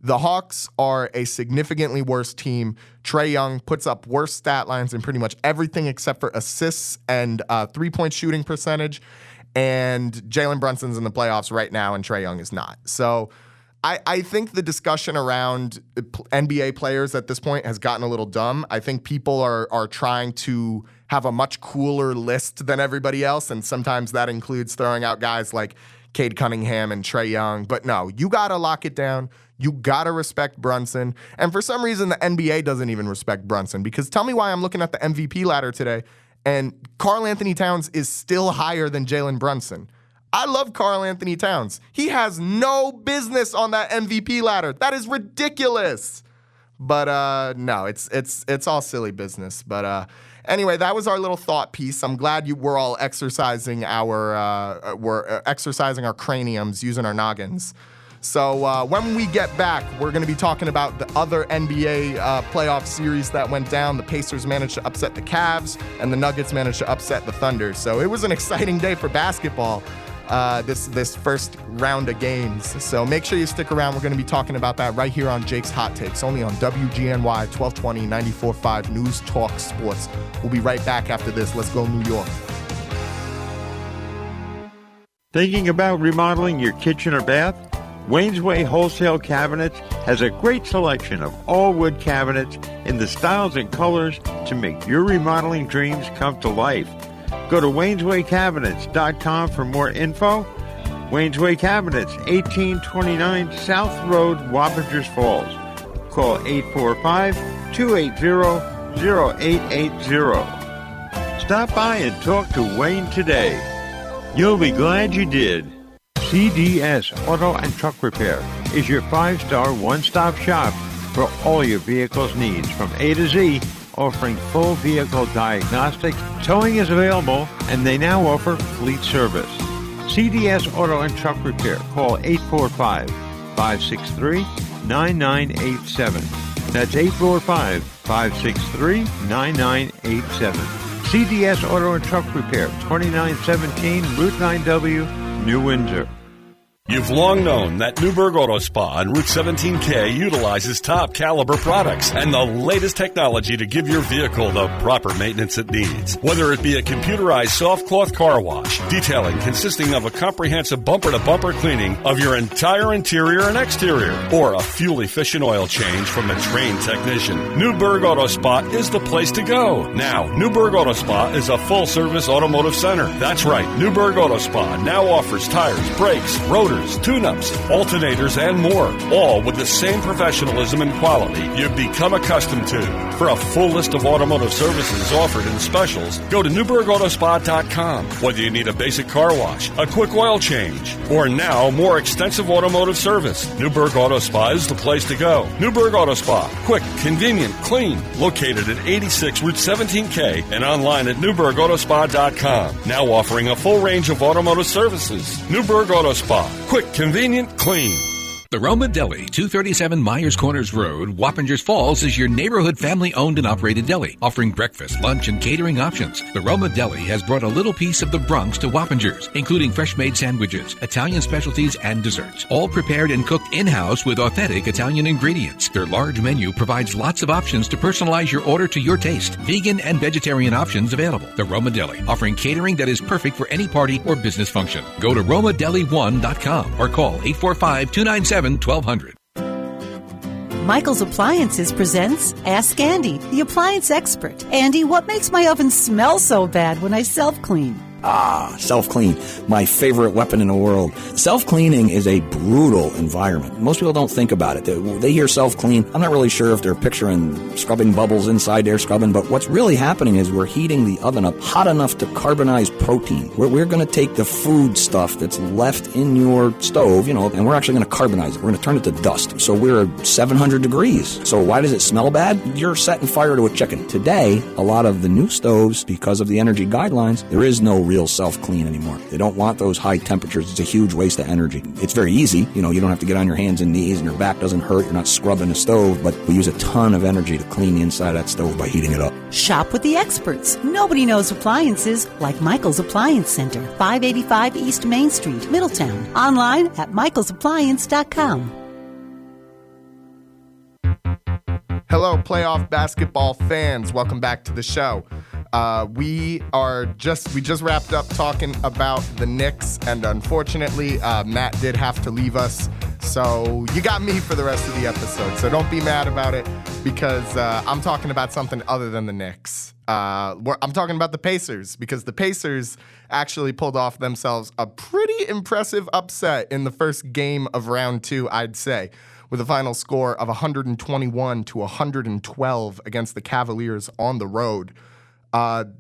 the Hawks are a significantly worse team. Trae Young puts up worse stat lines in pretty much everything except for assists and 3-point shooting percentage. And Jalen Brunson's in the playoffs right now, and Trae Young is not. So I think the discussion around NBA players at this point has gotten a little dumb. I think people are trying to have a much cooler list than everybody else, and sometimes that includes throwing out guys like Cade Cunningham and Trae Young. But no, you got to lock it down. You gotta respect Brunson. And for some reason, the NBA doesn't even respect Brunson, because tell me why I'm looking at the MVP ladder today and Karl Anthony Towns is still higher than Jalen Brunson. I love Karl Anthony Towns. He has no business on that MVP ladder. That is ridiculous. But no, it's all silly business. But anyway, that was our little thought piece. I'm glad we're all exercising our craniums, using our noggins. So when we get back, we're going to be talking about the other NBA playoff series that went down. The Pacers managed to upset the Cavs, and the Nuggets managed to upset the Thunder. So it was an exciting day for basketball, this first round of games. So make sure you stick around. We're going to be talking about that right here on Jake's Hot Takes, only on WGNY 1220 94.5 News Talk Sports. We'll be right back after this. Let's go New York. Thinking about remodeling your kitchen or bath? Wayne's Way Wholesale Cabinets has a great selection of all wood cabinets in the styles and colors to make your remodeling dreams come to life. Go to wayneswaycabinets.com for more info. Wayne's Way Cabinets, 1829 South Road, Wappingers Falls. Call 845-280-0880. Stop by and talk to Wayne today. You'll be glad you did. CDS Auto and Truck Repair is your 5-star one-stop shop for all your vehicle's needs from A to Z, offering full vehicle diagnostics. Towing is available, and they now offer fleet service. CDS Auto and Truck Repair. Call 845-563-9987. That's 845-563-9987. CDS Auto and Truck Repair, 2917 Route 9W, New Windsor. You've long known that Newburgh Auto Spa on Route 17K utilizes top caliber products and the latest technology to give your vehicle the proper maintenance it needs. Whether it be a computerized soft cloth car wash, detailing consisting of a comprehensive bumper-to-bumper cleaning of your entire interior and exterior, or a fuel-efficient oil change from a trained technician, Newburgh Auto Spa is the place to go. Now, Newburgh Auto Spa is a full-service automotive center. That's right, Newburgh Auto Spa now offers tires, brakes, rotors, tune-ups, alternators, and more, all with the same professionalism and quality you've become accustomed to. For a full list of automotive services offered in specials, go to NewburghAutoSpa.com. Whether you need a basic car wash, a quick oil change, or now more extensive automotive service, Newburgh Auto Spa is the place to go. Newburgh Auto Spa, quick, convenient, clean, located at 86 Route 17K and online at NewburghAutoSpa.com. Now offering a full range of automotive services. Newburgh Auto Spa, quick, convenient, clean. The Roma Deli, 237 Myers Corners Road, Wappingers Falls, is your neighborhood family-owned and operated deli, offering breakfast, lunch, and catering options. The Roma Deli has brought a little piece of the Bronx to Wappingers, including fresh-made sandwiches, Italian specialties, and desserts, all prepared and cooked in-house with authentic Italian ingredients. Their large menu provides lots of options to personalize your order to your taste. Vegan and vegetarian options available. The Roma Deli, offering catering that is perfect for any party or business function. Go to RomaDeli1.com or call 845-297-1200. Michael's Appliances presents Ask Andy, the appliance expert. Andy, what makes my oven smell so bad when I self-clean? Self-clean, my favorite weapon in the world. Self-cleaning is a brutal environment. Most people don't think about it. They hear self-clean. I'm not really sure if they're picturing scrubbing bubbles inside there, but what's really happening is we're heating the oven up hot enough to carbonize protein. We're going to take the food stuff that's left in your stove, and we're actually going to carbonize it. We're going to turn it to dust. So we're at 700 degrees. So why does it smell bad? You're setting fire to a chicken. Today, a lot of the new stoves, because of the energy guidelines, there is no real self-clean anymore. They don't want those high temperatures. It's a huge waste of energy. It's very easy. You don't have to get on your hands and knees and your back doesn't hurt. You're not scrubbing the stove, but we use a ton of energy to clean the inside of that stove by heating it up. Shop with the experts. Nobody knows appliances like Michael's Appliance Center, 585 East Main Street, Middletown. Online at michaelsappliance.com. Hello, playoff basketball fans. Welcome back to the show. We just wrapped up talking about the Knicks, and unfortunately, Matt did have to leave us. So you got me for the rest of the episode. So don't be mad about it, because I'm talking about something other than the Knicks. I'm talking about the Pacers, because the Pacers actually pulled off themselves a pretty impressive upset in the first game of round 2, I'd say. with a final score of 121 to 112 against the Cavaliers on the road.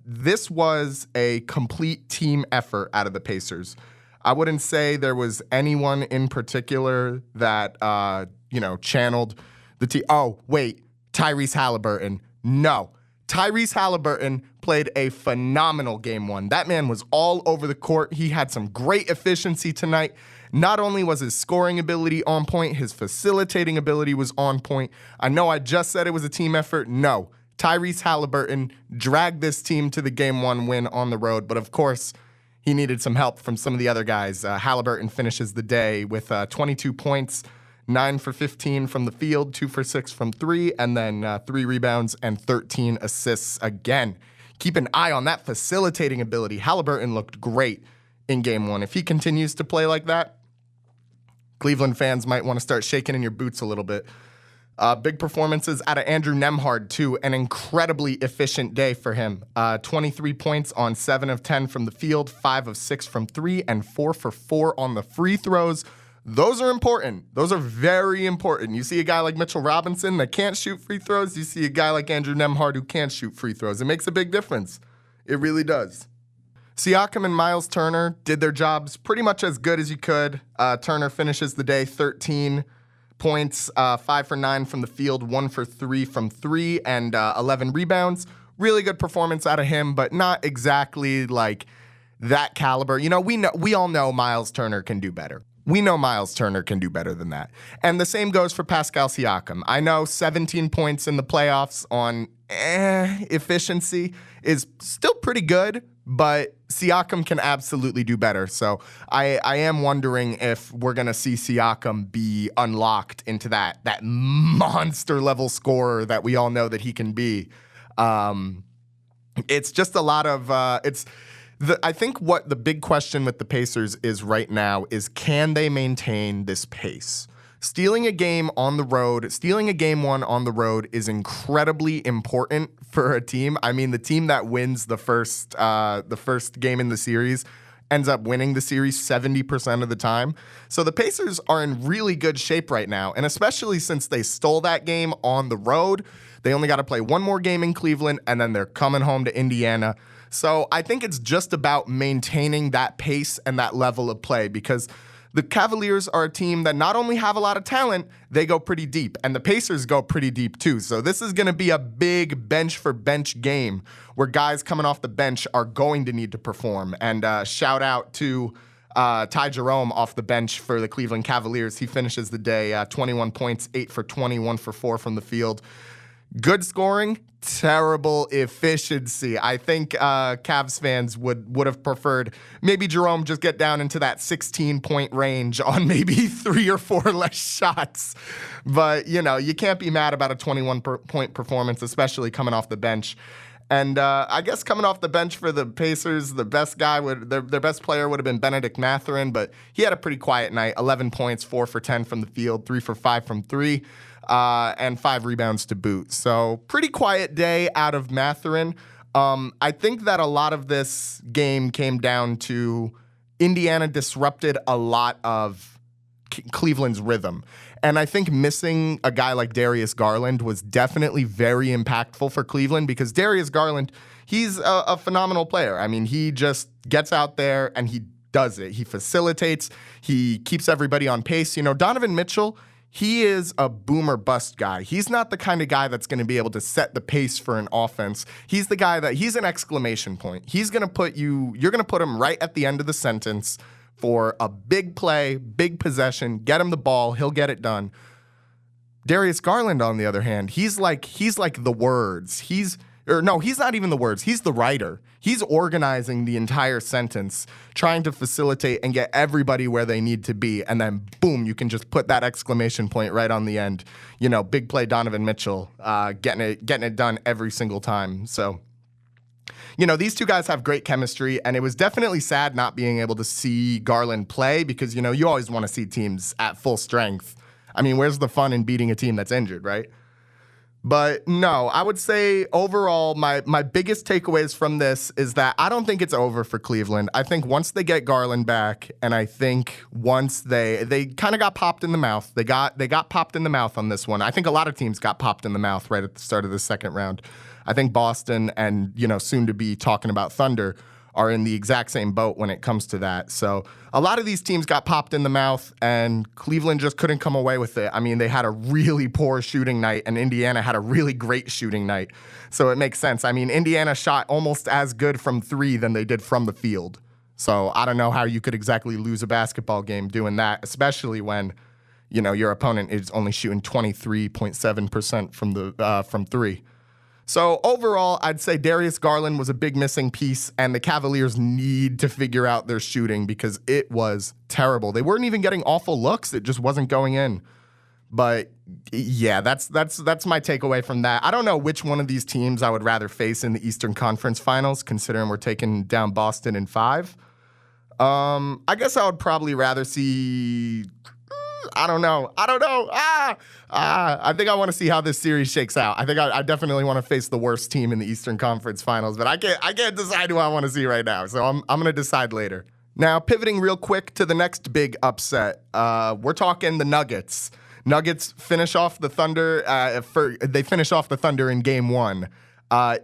This was a complete team effort out of the Pacers. I wouldn't say there was anyone in particular that, channeled the team. Oh, wait, Tyrese Halliburton. No. Tyrese Halliburton played a phenomenal game one. That man was all over the court. He had some great efficiency tonight. Not only was his scoring ability on point, his facilitating ability was on point. I know I just said it was a team effort. No. Tyrese Halliburton dragged this team to the game one win on the road, but of course, he needed some help from some of the other guys. Halliburton finishes the day with 22 points, 9 for 15 from the field, 2 for 6 from 3, and then 3 rebounds and 13 assists again. Keep an eye on that facilitating ability. Halliburton looked great in game one. If he continues to play like that, Cleveland fans might want to start shaking in your boots a little bit. Big performances out of Andrew Nembhard, too. An incredibly efficient day for him. 23 points on 7 of 10 from the field, 5 of 6 from 3, and 4 for 4 on the free throws. Those are important. Those are very important. You see a guy like Mitchell Robinson that can't shoot free throws. You see a guy like Andrew Nembhard who can't shoot free throws. It makes a big difference. It really does. Siakam and Miles Turner did their jobs pretty much as good as you could. Turner finishes the day 13 points, 5 for 9 from the field, 1 for 3 from 3, and 11 rebounds. Really good performance out of him, but not exactly like that caliber. We all know Miles Turner can do better. We know Miles Turner can do better than that. And the same goes for Pascal Siakam. I know 17 points in the playoffs on efficiency is still pretty good, but Siakam can absolutely do better. So I am wondering if we're going to see Siakam be unlocked into that monster-level scorer that we all know that he can be. It's just a lot of I think what the big question with the Pacers is right now is, can they maintain this pace? Stealing a game on the road, stealing a game one on the road is incredibly important for a team. I mean, the team that wins the first game in the series ends up winning the series 70% of the time. So the Pacers are in really good shape right now, and especially since they stole that game on the road, they only got to play one more game in Cleveland, and then they're coming home to Indiana. So I think it's just about maintaining that pace and that level of play, because the Cavaliers are a team that not only have a lot of talent, they go pretty deep, and the Pacers go pretty deep too. So this is going to be a big bench-for-bench game where guys coming off the bench are going to need to perform. And shout out to Ty Jerome off the bench for the Cleveland Cavaliers. He finishes the day 21 points, 8 for 20, 1 for 4 from the field. Good scoring, terrible efficiency. I think Cavs fans would have preferred maybe Jerome just get down into that 16-point range on maybe 3 or 4 less shots. But, you can't be mad about a 21-point performance, especially coming off the bench. And I guess coming off the bench for the Pacers, the best guy their best player would have been Benedict Mathurin, but he had a pretty quiet night. 11 points, 4 for 10 from the field, 3 for 5 from 3. And 5 rebounds to boot. So pretty quiet day out of Mathurin. I think that a lot of this game came down to Indiana disrupted a lot of Cleveland's rhythm. And I think missing a guy like Darius Garland was definitely very impactful for Cleveland, because Darius Garland, he's a phenomenal player. I mean, he just gets out there and he does it. He facilitates. He keeps everybody on pace. Donovan Mitchell, he is a boom or bust guy. He's not the kind of guy that's going to be able to set the pace for an offense. He's the guy he's an exclamation point. He's going to you're going to put him right at the end of the sentence for a big play, big possession, get him the ball, he'll get it done. Darius Garland, on the other hand, he's like the words. He's not even the words. He's the writer. He's organizing the entire sentence, trying to facilitate and get everybody where they need to be. And then, boom, you can just put that exclamation point right on the end. Big play Donovan Mitchell, getting it done every single time. So, these two guys have great chemistry, and it was definitely sad not being able to see Garland play, because, you always want to see teams at full strength. I mean, where's the fun in beating a team that's injured, right? But no, I would say overall, my biggest takeaways from this is that I don't think it's over for Cleveland. I think once they get Garland back, and I think once they kind of got popped in the mouth. They got popped in the mouth on this one. I think a lot of teams got popped in the mouth right at the start of the second round. I think Boston and, soon to be talking about Thunder are in the exact same boat when it comes to that. So a lot of these teams got popped in the mouth, and Cleveland just couldn't come away with it. I mean, they had a really poor shooting night, and Indiana had a really great shooting night. So it makes sense. I mean, Indiana shot almost as good from three than they did from the field. So I don't know how you could exactly lose a basketball game doing that, especially when, your opponent is only shooting 23.7% from three. So overall, I'd say Darius Garland was a big missing piece, and the Cavaliers need to figure out their shooting because it was terrible. They weren't even getting awful looks. It just wasn't going in. But yeah, that's my takeaway from that. I don't know which one of these teams I would rather face in the Eastern Conference Finals, considering we're taking down Boston in 5. I guess I would probably rather see... I don't know. I think I want to see how this series shakes out. I think I definitely want to face the worst team in the Eastern Conference Finals, but I can't decide who I want to see right now. So I'm going to decide later. Now, pivoting real quick to the next big upset, we're talking the Nuggets. Nuggets finish off the Thunder. They finish off the Thunder in Game 1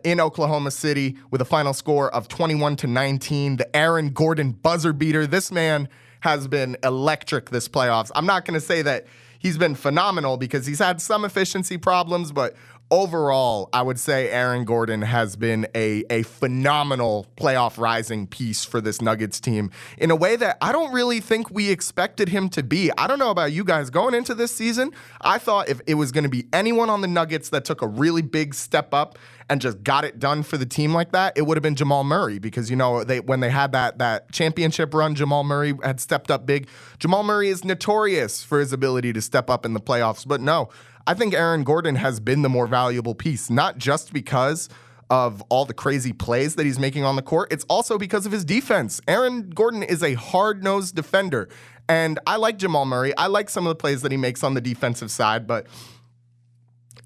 in Oklahoma City with a final score of 21-19. The Aaron Gordon buzzer beater. This man has been electric this playoffs. I'm not going to say that he's been phenomenal because he's had some efficiency problems, but overall, I would say Aaron Gordon has been a phenomenal playoff rising piece for this Nuggets team in a way that I don't really think we expected him to be. I don't know about you guys. Going into this season, I thought if it was going to be anyone on the Nuggets that took a really big step up and just got it done for the team like that, it would have been Jamal Murray because, when they had that championship run, Jamal Murray had stepped up big. Jamal Murray is notorious for his ability to step up in the playoffs, but no, I think Aaron Gordon has been the more valuable piece, not just because of all the crazy plays that he's making on the court. It's also because of his defense. Aaron Gordon is a hard-nosed defender, and I like Jamal Murray. I like some of the plays that he makes on the defensive side, but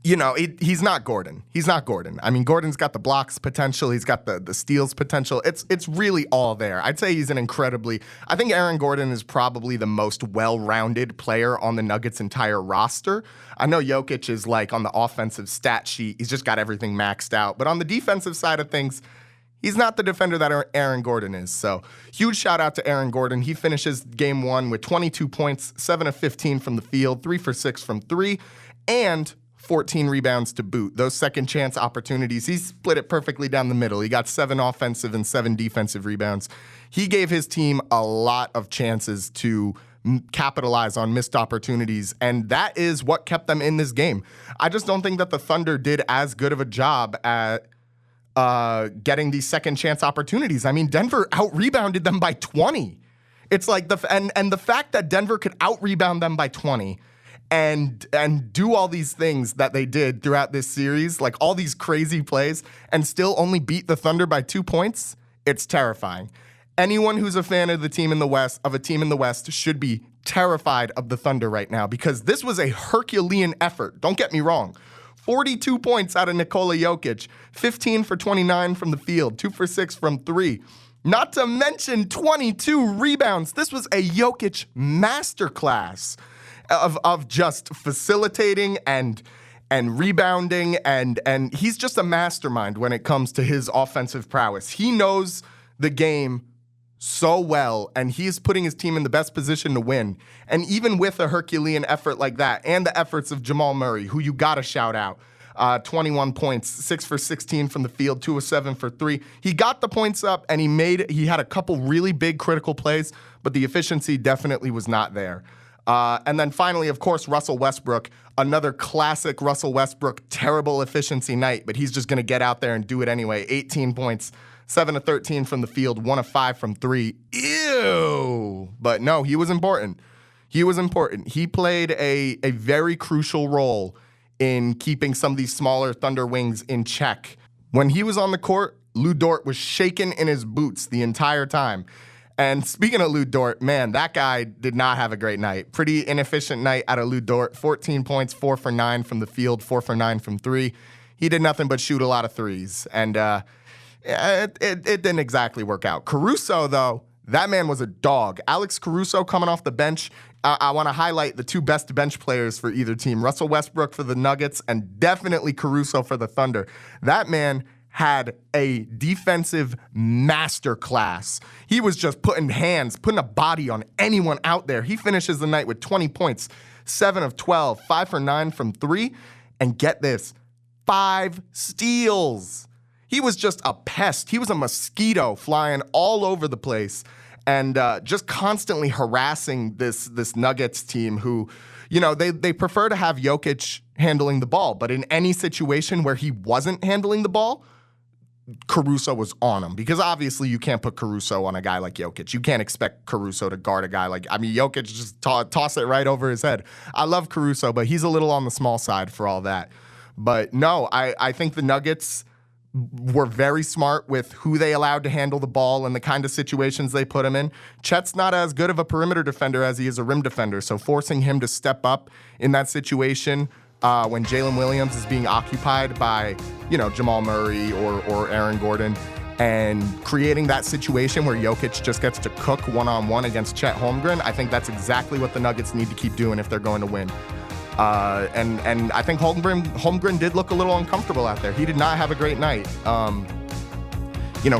he's not Gordon. He's not Gordon. I mean, Gordon's got the blocks potential. He's got the steals potential. It's really all there. I'd say he's I think Aaron Gordon is probably the most well-rounded player on the Nuggets' entire roster. I know Jokic is on the offensive stat sheet. He's just got everything maxed out. But on the defensive side of things, he's not the defender that Aaron Gordon is. So huge shout out to Aaron Gordon. He finishes Game 1 with 22 points, 7 of 15 from the field, 3 for 6 from 3, and 14 rebounds to boot. Those second chance opportunities, he split it perfectly down the middle. He got 7 offensive and 7 defensive rebounds. He gave his team a lot of chances to capitalize on missed opportunities, and that is what kept them in this game. I just don't think that the Thunder did as good of a job at getting these second chance opportunities. I mean, Denver out-rebounded them by 20. It's like the fact that Denver could out-rebound them by 20 and do all these things that they did throughout this series, like all these crazy plays, and still only beat the Thunder by 2 points, it's terrifying. Anyone who's a fan of a team in the West should be terrified of the Thunder right now because this was a Herculean effort. Don't get me wrong. 42 points out of Nikola Jokic, 15 for 29 from the field, 2 for 6 from 3. Not to mention 22 rebounds. This was a Jokic masterclass of just facilitating and rebounding, and he's just a mastermind when it comes to his offensive prowess. He knows the game so well, and he's putting his team in the best position to win. And even with a Herculean effort like that, and the efforts of Jamal Murray, who you gotta shout out, 21 points, 6 for 16 from the field, 2 of 7 for 3. He got the points up, and he had a couple really big critical plays, but the efficiency definitely was not there. And then finally, of course, Russell Westbrook, another classic Russell Westbrook, terrible efficiency night, but he's just going to get out there and do it anyway. 18 points, 7 of 13 from the field, 1 of 5 from 3. Ew! But no, he was important. He played a very crucial role in keeping some of these smaller Thunder wings in check. When he was on the court, Lou Dort was shaking in his boots the entire time. And speaking of Lou Dort, man, that guy did not have a great night. Pretty inefficient night out of Lou Dort. 14 points, 4 for 9 from the field, 4 for 9 from 3. He did nothing but shoot a lot of threes. And it didn't exactly work out. Caruso, though, that man was a dog. Alex Caruso coming off the bench. I want to highlight the two best bench players for either team. Russell Westbrook for the Nuggets and definitely Caruso for the Thunder. That man had a defensive masterclass. He was just putting a body on anyone out there. He finishes the night with 20 points, 7 of 12, 5 for 9 from 3. And get this, 5 steals. He was just a pest. He was a mosquito flying all over the place and just constantly harassing this Nuggets team who, they prefer to have Jokic handling the ball. But in any situation where he wasn't handling the ball, Caruso was on him, because obviously you can't put Caruso on a guy like Jokic. You can't expect Caruso to guard a guy Jokic just toss it right over his head. I love Caruso, but he's a little on the small side for all that. But no, I think the Nuggets were very smart with who they allowed to handle the ball and the kind of situations they put him in. Chet's not as good of a perimeter defender as he is a rim defender, so forcing him to step up in that situation when Jalen Williams is being occupied by, Jamal Murray or Aaron Gordon, and creating that situation where Jokic just gets to cook one-on-one against Chet Holmgren, I think that's exactly what the Nuggets need to keep doing if they're going to win. And I think Holmgren did look a little uncomfortable out there. He did not have a great night,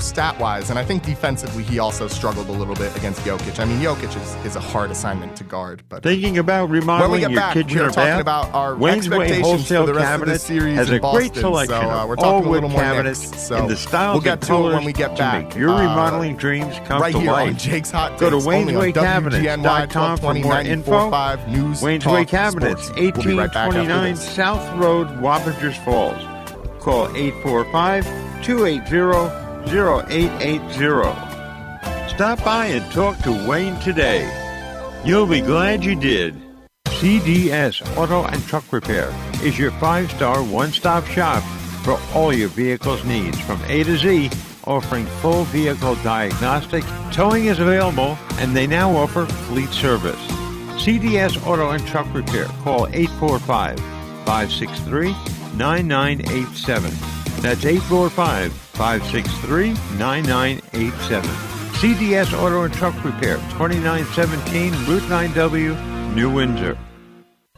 stat-wise. And I think defensively he also struggled a little bit against Jokic. I mean, Jokic is a hard assignment to guard. But thinking about remodeling your kitchen or bath, talking about our expectations for the rest of this series has a in Boston. great selection So we're of talking all a wood little more cabinets next. So in the styles we'll get and to it colors when we get back. to make your remodeling dreams come right to here life. on Jake's Hot Takes. Go to only on WaynesWayCabinets.com for more info. News, Wayne's talk, Way Cabinets, sports. We'll be right back after 1829 this. South Road, Wappingers Falls. Call 845-280-0880. Stop by and talk to Wayne today. You'll be glad you did. CDS Auto and Truck Repair is your 5-star one-stop shop for all your vehicle's needs from A to Z, offering full vehicle diagnostic. Towing is available, and they now offer fleet service. CDS Auto and Truck Repair. Call 845-563-9987. That's 845-563-9987. CDS Auto and Truck Repair, 2917 Route 9W, New Windsor.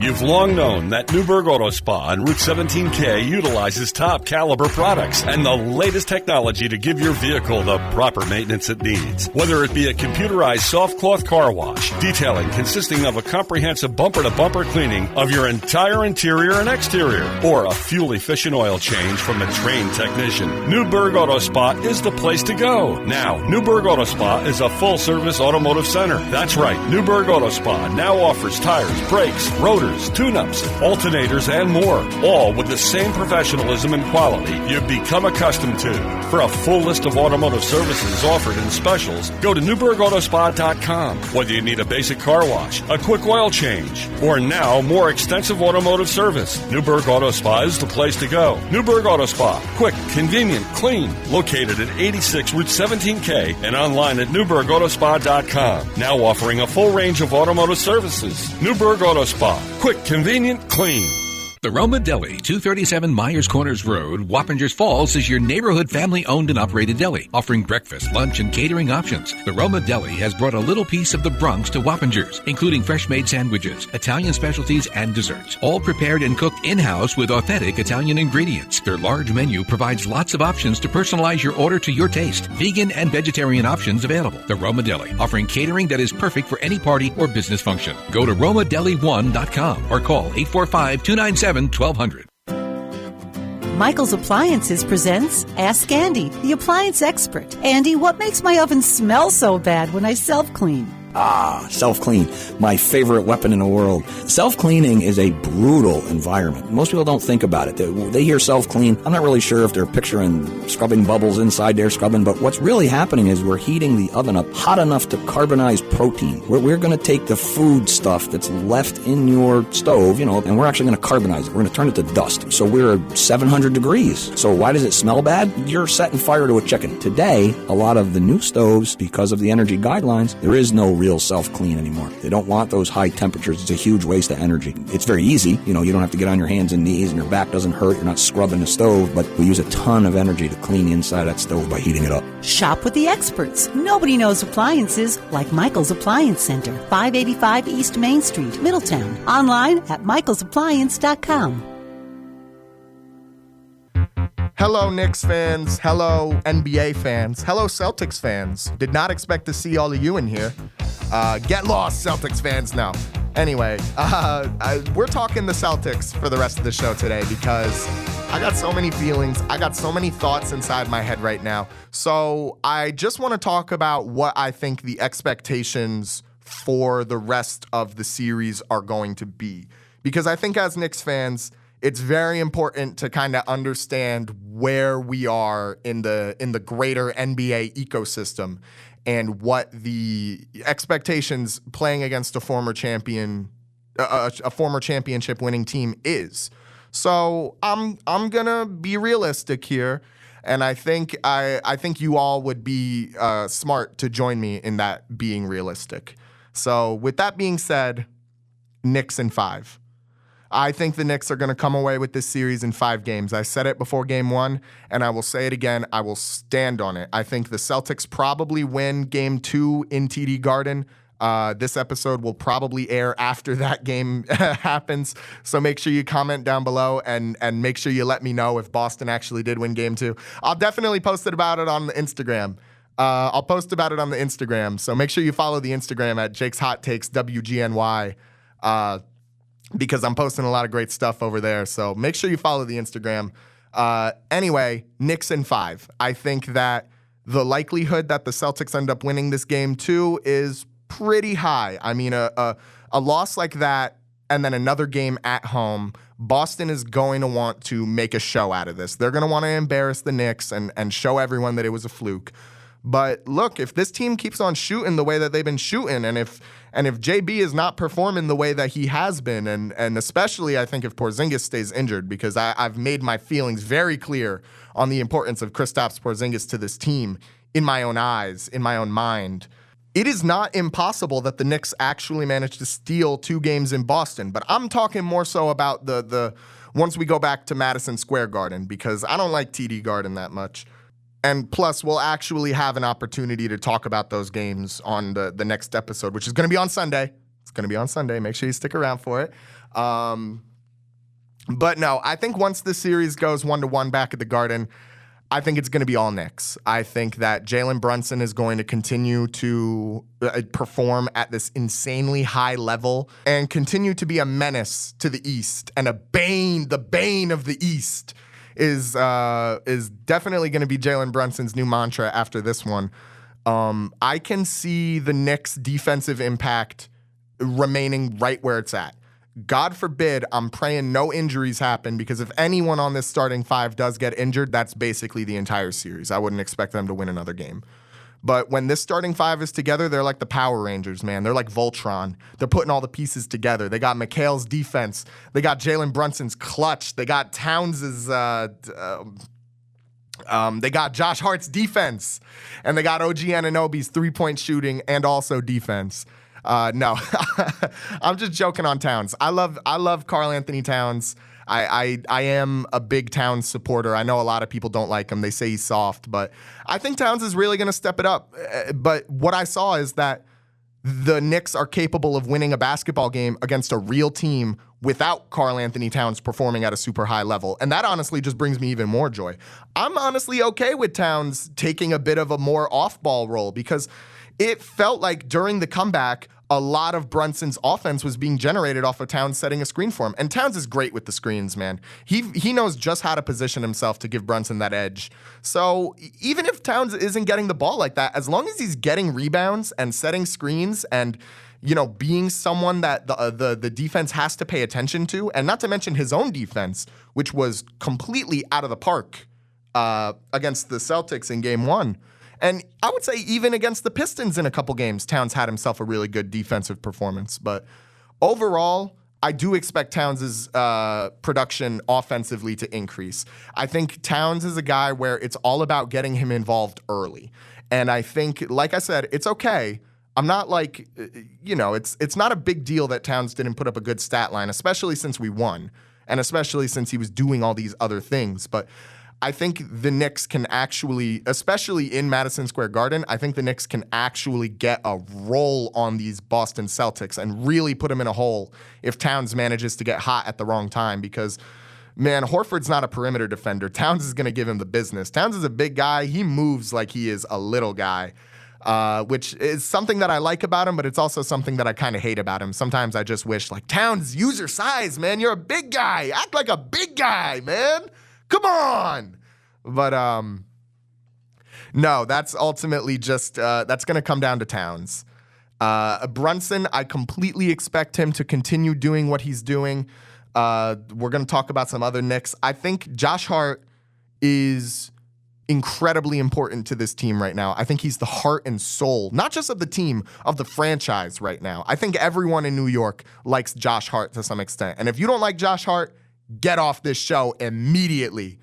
You've long known that Newburgh Auto Spa on Route 17K utilizes top caliber products and the latest technology to give your vehicle the proper maintenance it needs. Whether it be a computerized soft cloth car wash, detailing consisting of a comprehensive bumper-to-bumper cleaning of your entire interior and exterior, or a fuel-efficient oil change from a trained technician, Newburgh Auto Spa is the place to go. Now, Newburgh Auto Spa is a full-service automotive center. That's right, Newburgh Auto Spa now offers tires, brakes, rotors, tune-ups, alternators, and more, all with the same professionalism and quality you've become accustomed to. For a full list of automotive services offered in specials, go to NewburghAutoSpa.com. Whether you need a basic car wash, a quick oil change, or now more extensive automotive service, Newburgh Auto Spa is the place to go. Newburgh Auto Spa, quick, convenient, clean, located at 86 Route 17K and online at NewburghAutoSpa.com. Now offering a full range of automotive services. Newburgh Auto Spa. Quick, convenient, clean. The Roma Deli, 237 Myers Corners Road, Wappingers Falls, is your neighborhood family-owned and operated deli, offering breakfast, lunch, and catering options. The Roma Deli has brought a little piece of the Bronx to Wappingers, including fresh-made sandwiches, Italian specialties, and desserts, all prepared and cooked in-house with authentic Italian ingredients. Their large menu provides lots of options to personalize your order to your taste. Vegan and vegetarian options available. The Roma Deli, offering catering that is perfect for any party or business function. Go to RomaDeli1.com or call 845-297-1200. Michael's Appliances presents Ask Andy, the appliance expert. Andy, what makes my oven smell so bad when I self-clean? Self-clean, my favorite weapon in the world. Self-cleaning is a brutal environment. Most people don't think about it. They hear self-clean. I'm not really sure if they're picturing scrubbing bubbles inside there, but what's really happening is we're heating the oven up hot enough to carbonize protein. We're going to take the food stuff that's left in your stove, and we're actually going to carbonize it. We're going to turn it to dust. So we're at 700 degrees. So why does it smell bad? You're setting fire to a chicken. Today, a lot of the new stoves, because of the energy guidelines, there is no real self-clean anymore. They don't want those high temperatures. It's a huge waste of energy. It's very easy. You don't have to get on your hands and knees and your back doesn't hurt. You're not scrubbing the stove, but we use a ton of energy to clean the inside of that stove by heating it up. Shop with the experts. Nobody knows appliances like Michael's Appliance Center, 585 East Main Street, Middletown. Online at michaelsappliance.com. Hello, Knicks fans. Hello, NBA fans. Hello, Celtics fans. Did not expect to see all of you in here. Get lost, Celtics fans. No. Anyway, we're talking the Celtics for the rest of the show today because I got so many feelings. I got so many thoughts inside my head right now. So I just want to talk about what I think the expectations for the rest of the series are going to be. Because I think as Knicks fans, it's very important to kind of understand where we are in the greater NBA ecosystem and what the expectations playing against a former championship winning team is. So I'm gonna be realistic here, and I think you all would be smart to join me in that being realistic. So with that being said, Knicks in 5. I think the Knicks are going to come away with this series in 5 games. I said it before game 1, and I will say it again. I will stand on it. I think the Celtics probably win game 2 in TD Garden. This episode will probably air after that game happens. So make sure you comment down below and make sure you let me know if Boston actually did win game 2. I'll definitely post about it on the Instagram. I'll post about it on the Instagram. So make sure you follow the Instagram at Jake's Hot Takes WGNY. Because I'm posting a lot of great stuff over there. So make sure you follow the Instagram. Anyway, Knicks in 5. I think that the likelihood that the Celtics end up winning this game too is pretty high. I mean, a loss like that and then another game at home, Boston is going to want to make a show out of this. They're going to want to embarrass the Knicks and show everyone that it was a fluke. But look, if this team keeps on shooting the way that they've been shooting, and if JB is not performing the way that he has been, and especially I think if Porzingis stays injured, because I've made my feelings very clear on the importance of Kristaps Porzingis to this team in my own eyes, in my own mind, it is not impossible that the Knicks actually managed to steal 2 games in Boston. But I'm talking more so about the once we go back to Madison Square Garden, because I don't like TD Garden that much. And plus, we'll actually have an opportunity to talk about those games on the next episode, which is going to be on Sunday. It's going to be on Sunday. Make sure you stick around for it. But no, I think once the series goes 1-1 back at the Garden, I think it's going to be all Knicks. I think that Jalen Brunson is going to continue to perform at this insanely high level and continue to be a menace to the East and the bane of the East. Is definitely going to be Jalen Brunson's new mantra after this one. I can see the Knicks' defensive impact remaining right where it's at. God forbid, I'm praying no injuries happen, because if anyone on this starting 5 does get injured, that's basically the entire series. I wouldn't expect them to win another game. But when this starting 5 is together, they're like the Power Rangers, man. They're like Voltron. They're putting all the pieces together. They got Mikhail's defense. They got Jalen Brunson's clutch. They got Towns's they got Josh Hart's defense. And they got OG Anunoby's 3-point shooting and also defense. No, I'm just joking on Towns. I love Karl Anthony Towns. I am a big Towns supporter. I know a lot of people don't like him. They say he's soft, but I think Towns is really going to step it up. But what I saw is that the Knicks are capable of winning a basketball game against a real team without Karl Anthony Towns performing at a super high level. And that honestly just brings me even more joy. I'm honestly okay with Towns taking a bit of a more off-ball role, because it felt like during the comeback, a lot of Brunson's offense was being generated off of Towns setting a screen for him. And Towns is great with the screens, man. He knows just how to position himself to give Brunson that edge. So even if Towns isn't getting the ball like that, as long as he's getting rebounds and setting screens and, being someone that the defense has to pay attention to, and not to mention his own defense, which was completely out of the park against the Celtics in game 1. And I would say even against the Pistons in a couple games, Towns had himself a really good defensive performance. But overall, I do expect Towns' production offensively to increase. I think Towns is a guy where it's all about getting him involved early. And I think, like I said, it's okay. I'm not like, it's not a big deal that Towns didn't put up a good stat line, especially since we won, and especially since he was doing all these other things. But I think the Knicks can actually, especially in Madison Square Garden, I think the Knicks can actually get a roll on these Boston Celtics and really put them in a hole if Towns manages to get hot at the wrong time because, man, Horford's not a perimeter defender. Towns is going to give him the business. Towns is a big guy. He moves like he is a little guy, which is something that I like about him, but it's also something that I kind of hate about him. Sometimes I just wish, like, Towns, use your size, man. You're a big guy. Act like a big guy, man. Come on. But no, that's ultimately just that's going to come down to Towns. Brunson, I completely expect him to continue doing what he's doing. We're going to talk about some other Knicks. I think Josh Hart is incredibly important to this team right now. I think he's the heart and soul, not just of the team, of the franchise right now. I think everyone in New York likes Josh Hart to some extent. And if you don't like Josh Hart, get off this show immediately.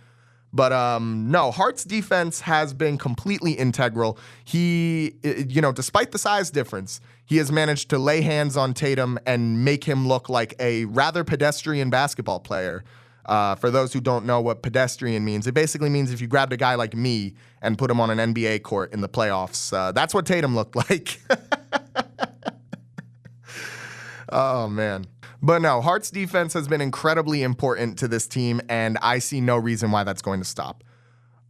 But no, Hart's defense has been completely integral. He, despite the size difference, he has managed to lay hands on Tatum and make him look like a rather pedestrian basketball player. For those who don't know what pedestrian means, it basically means if you grabbed a guy like me and put him on an NBA court in the playoffs, that's what Tatum looked like. Oh, man. But no, Hart's defense has been incredibly important to this team, and I see no reason why that's going to stop.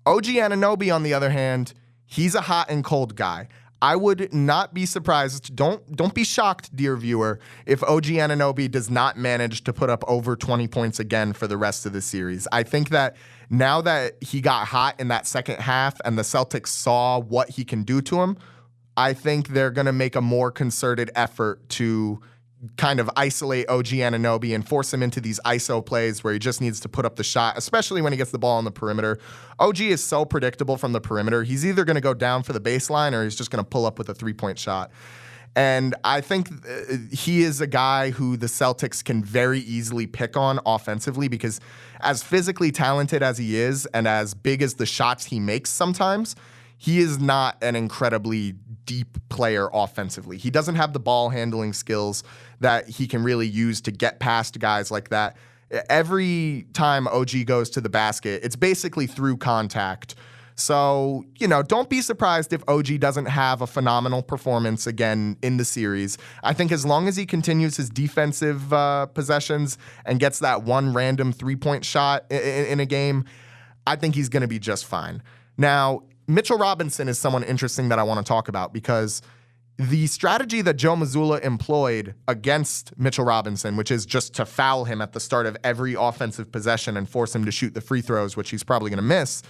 OG Anunoby, on the other hand, he's a hot and cold guy. I would not be surprised, don't be shocked, dear viewer, if OG Anunoby does not manage to put up over 20 points again for the rest of the series. I think that now that he got hot in that second half and the Celtics saw what he can do to him, I think they're going to make a more concerted effort to kind of isolate OG Anunoby and force him into these ISO plays where he just needs to put up the shot, especially when he gets the ball on the perimeter. OG is so predictable from the perimeter. He's either going to go down for the baseline or he's just going to pull up with a three-point shot. And I think he is a guy who the Celtics can very easily pick on offensively because as physically talented as he is and as big as the shots he makes sometimes, he is not an incredibly deep player offensively. He doesn't have the ball handling skills that he can really use to get past guys like that. Every time OG goes to the basket, it's basically through contact. So, don't be surprised if OG doesn't have a phenomenal performance again in the series. I think as long as he continues his defensive possessions and gets that one random three-point shot in a game, I think he's going to be just fine. Now, Mitchell Robinson is someone interesting that I want to talk about because the strategy that Joe Mazzulla employed against Mitchell Robinson, which is just to foul him at the start of every offensive possession and force him to shoot the free throws, which he's probably going to miss,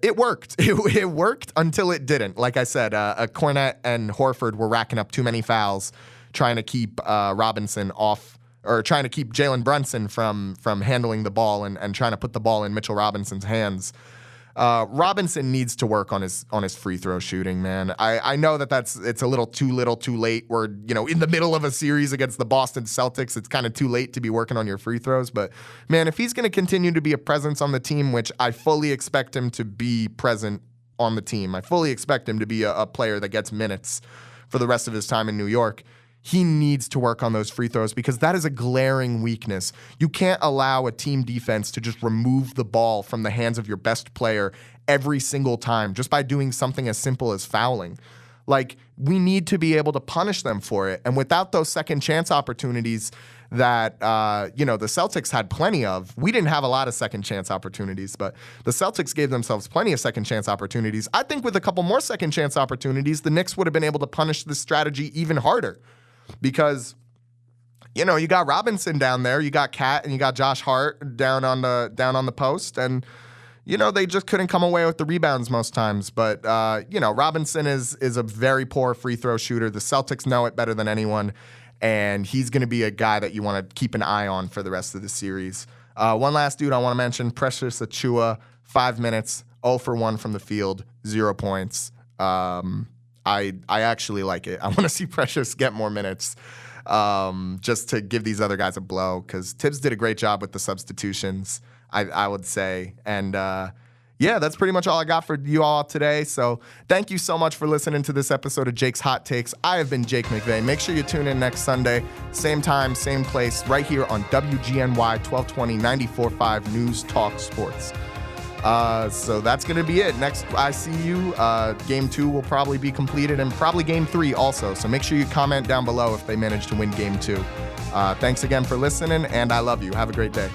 it worked. It worked until it didn't. Like I said, Cornette and Horford were racking up too many fouls trying to keep Robinson off, or trying to keep Jalen Brunson from handling the ball and trying to put the ball in Mitchell Robinson's hands. Robinson needs to work on his free throw shooting, man. I know it's a little too late. We're, in the middle of a series against the Boston Celtics. It's kind of too late to be working on your free throws. But, man, if he's going to continue to be a presence on the team, which I fully expect him to be present on the team, I fully expect him to be a player that gets minutes for the rest of his time in New York. He needs to work on those free throws because that is a glaring weakness. You can't allow a team defense to just remove the ball from the hands of your best player every single time just by doing something as simple as fouling. Like, we need to be able to punish them for it. And without those second chance opportunities that, the Celtics had plenty of, we didn't have a lot of second chance opportunities, but the Celtics gave themselves plenty of second chance opportunities. I think with a couple more second chance opportunities, the Knicks would have been able to punish this strategy even harder because, you got Robinson down there, you got Cat, and you got Josh Hart down on the post, and they just couldn't come away with the rebounds most times. But, Robinson is a very poor free throw shooter. The Celtics know it better than anyone, and he's going to be a guy that you want to keep an eye on for the rest of the series. One last dude I want to mention, Precious Achiuwa, 5 minutes, 0 for 1 from the field, 0 points. I actually like it. I want to see Precious get more minutes just to give these other guys a blow because Tibbs did a great job with the substitutions. I would say. And that's pretty much all I got for you all today. So thank you so much for listening to this episode of Jake's Hot Takes. I have been Jake McVey. Make sure you tune in next Sunday, same time, same place, right here on WGNY 1220 94.5 News Talk Sports. So that's going to be it. Next I see you, Game 2 will probably be completed and probably Game 3 also. So make sure you comment down below if they manage to win Game 2. Thanks again for listening, and I love you. Have a great day.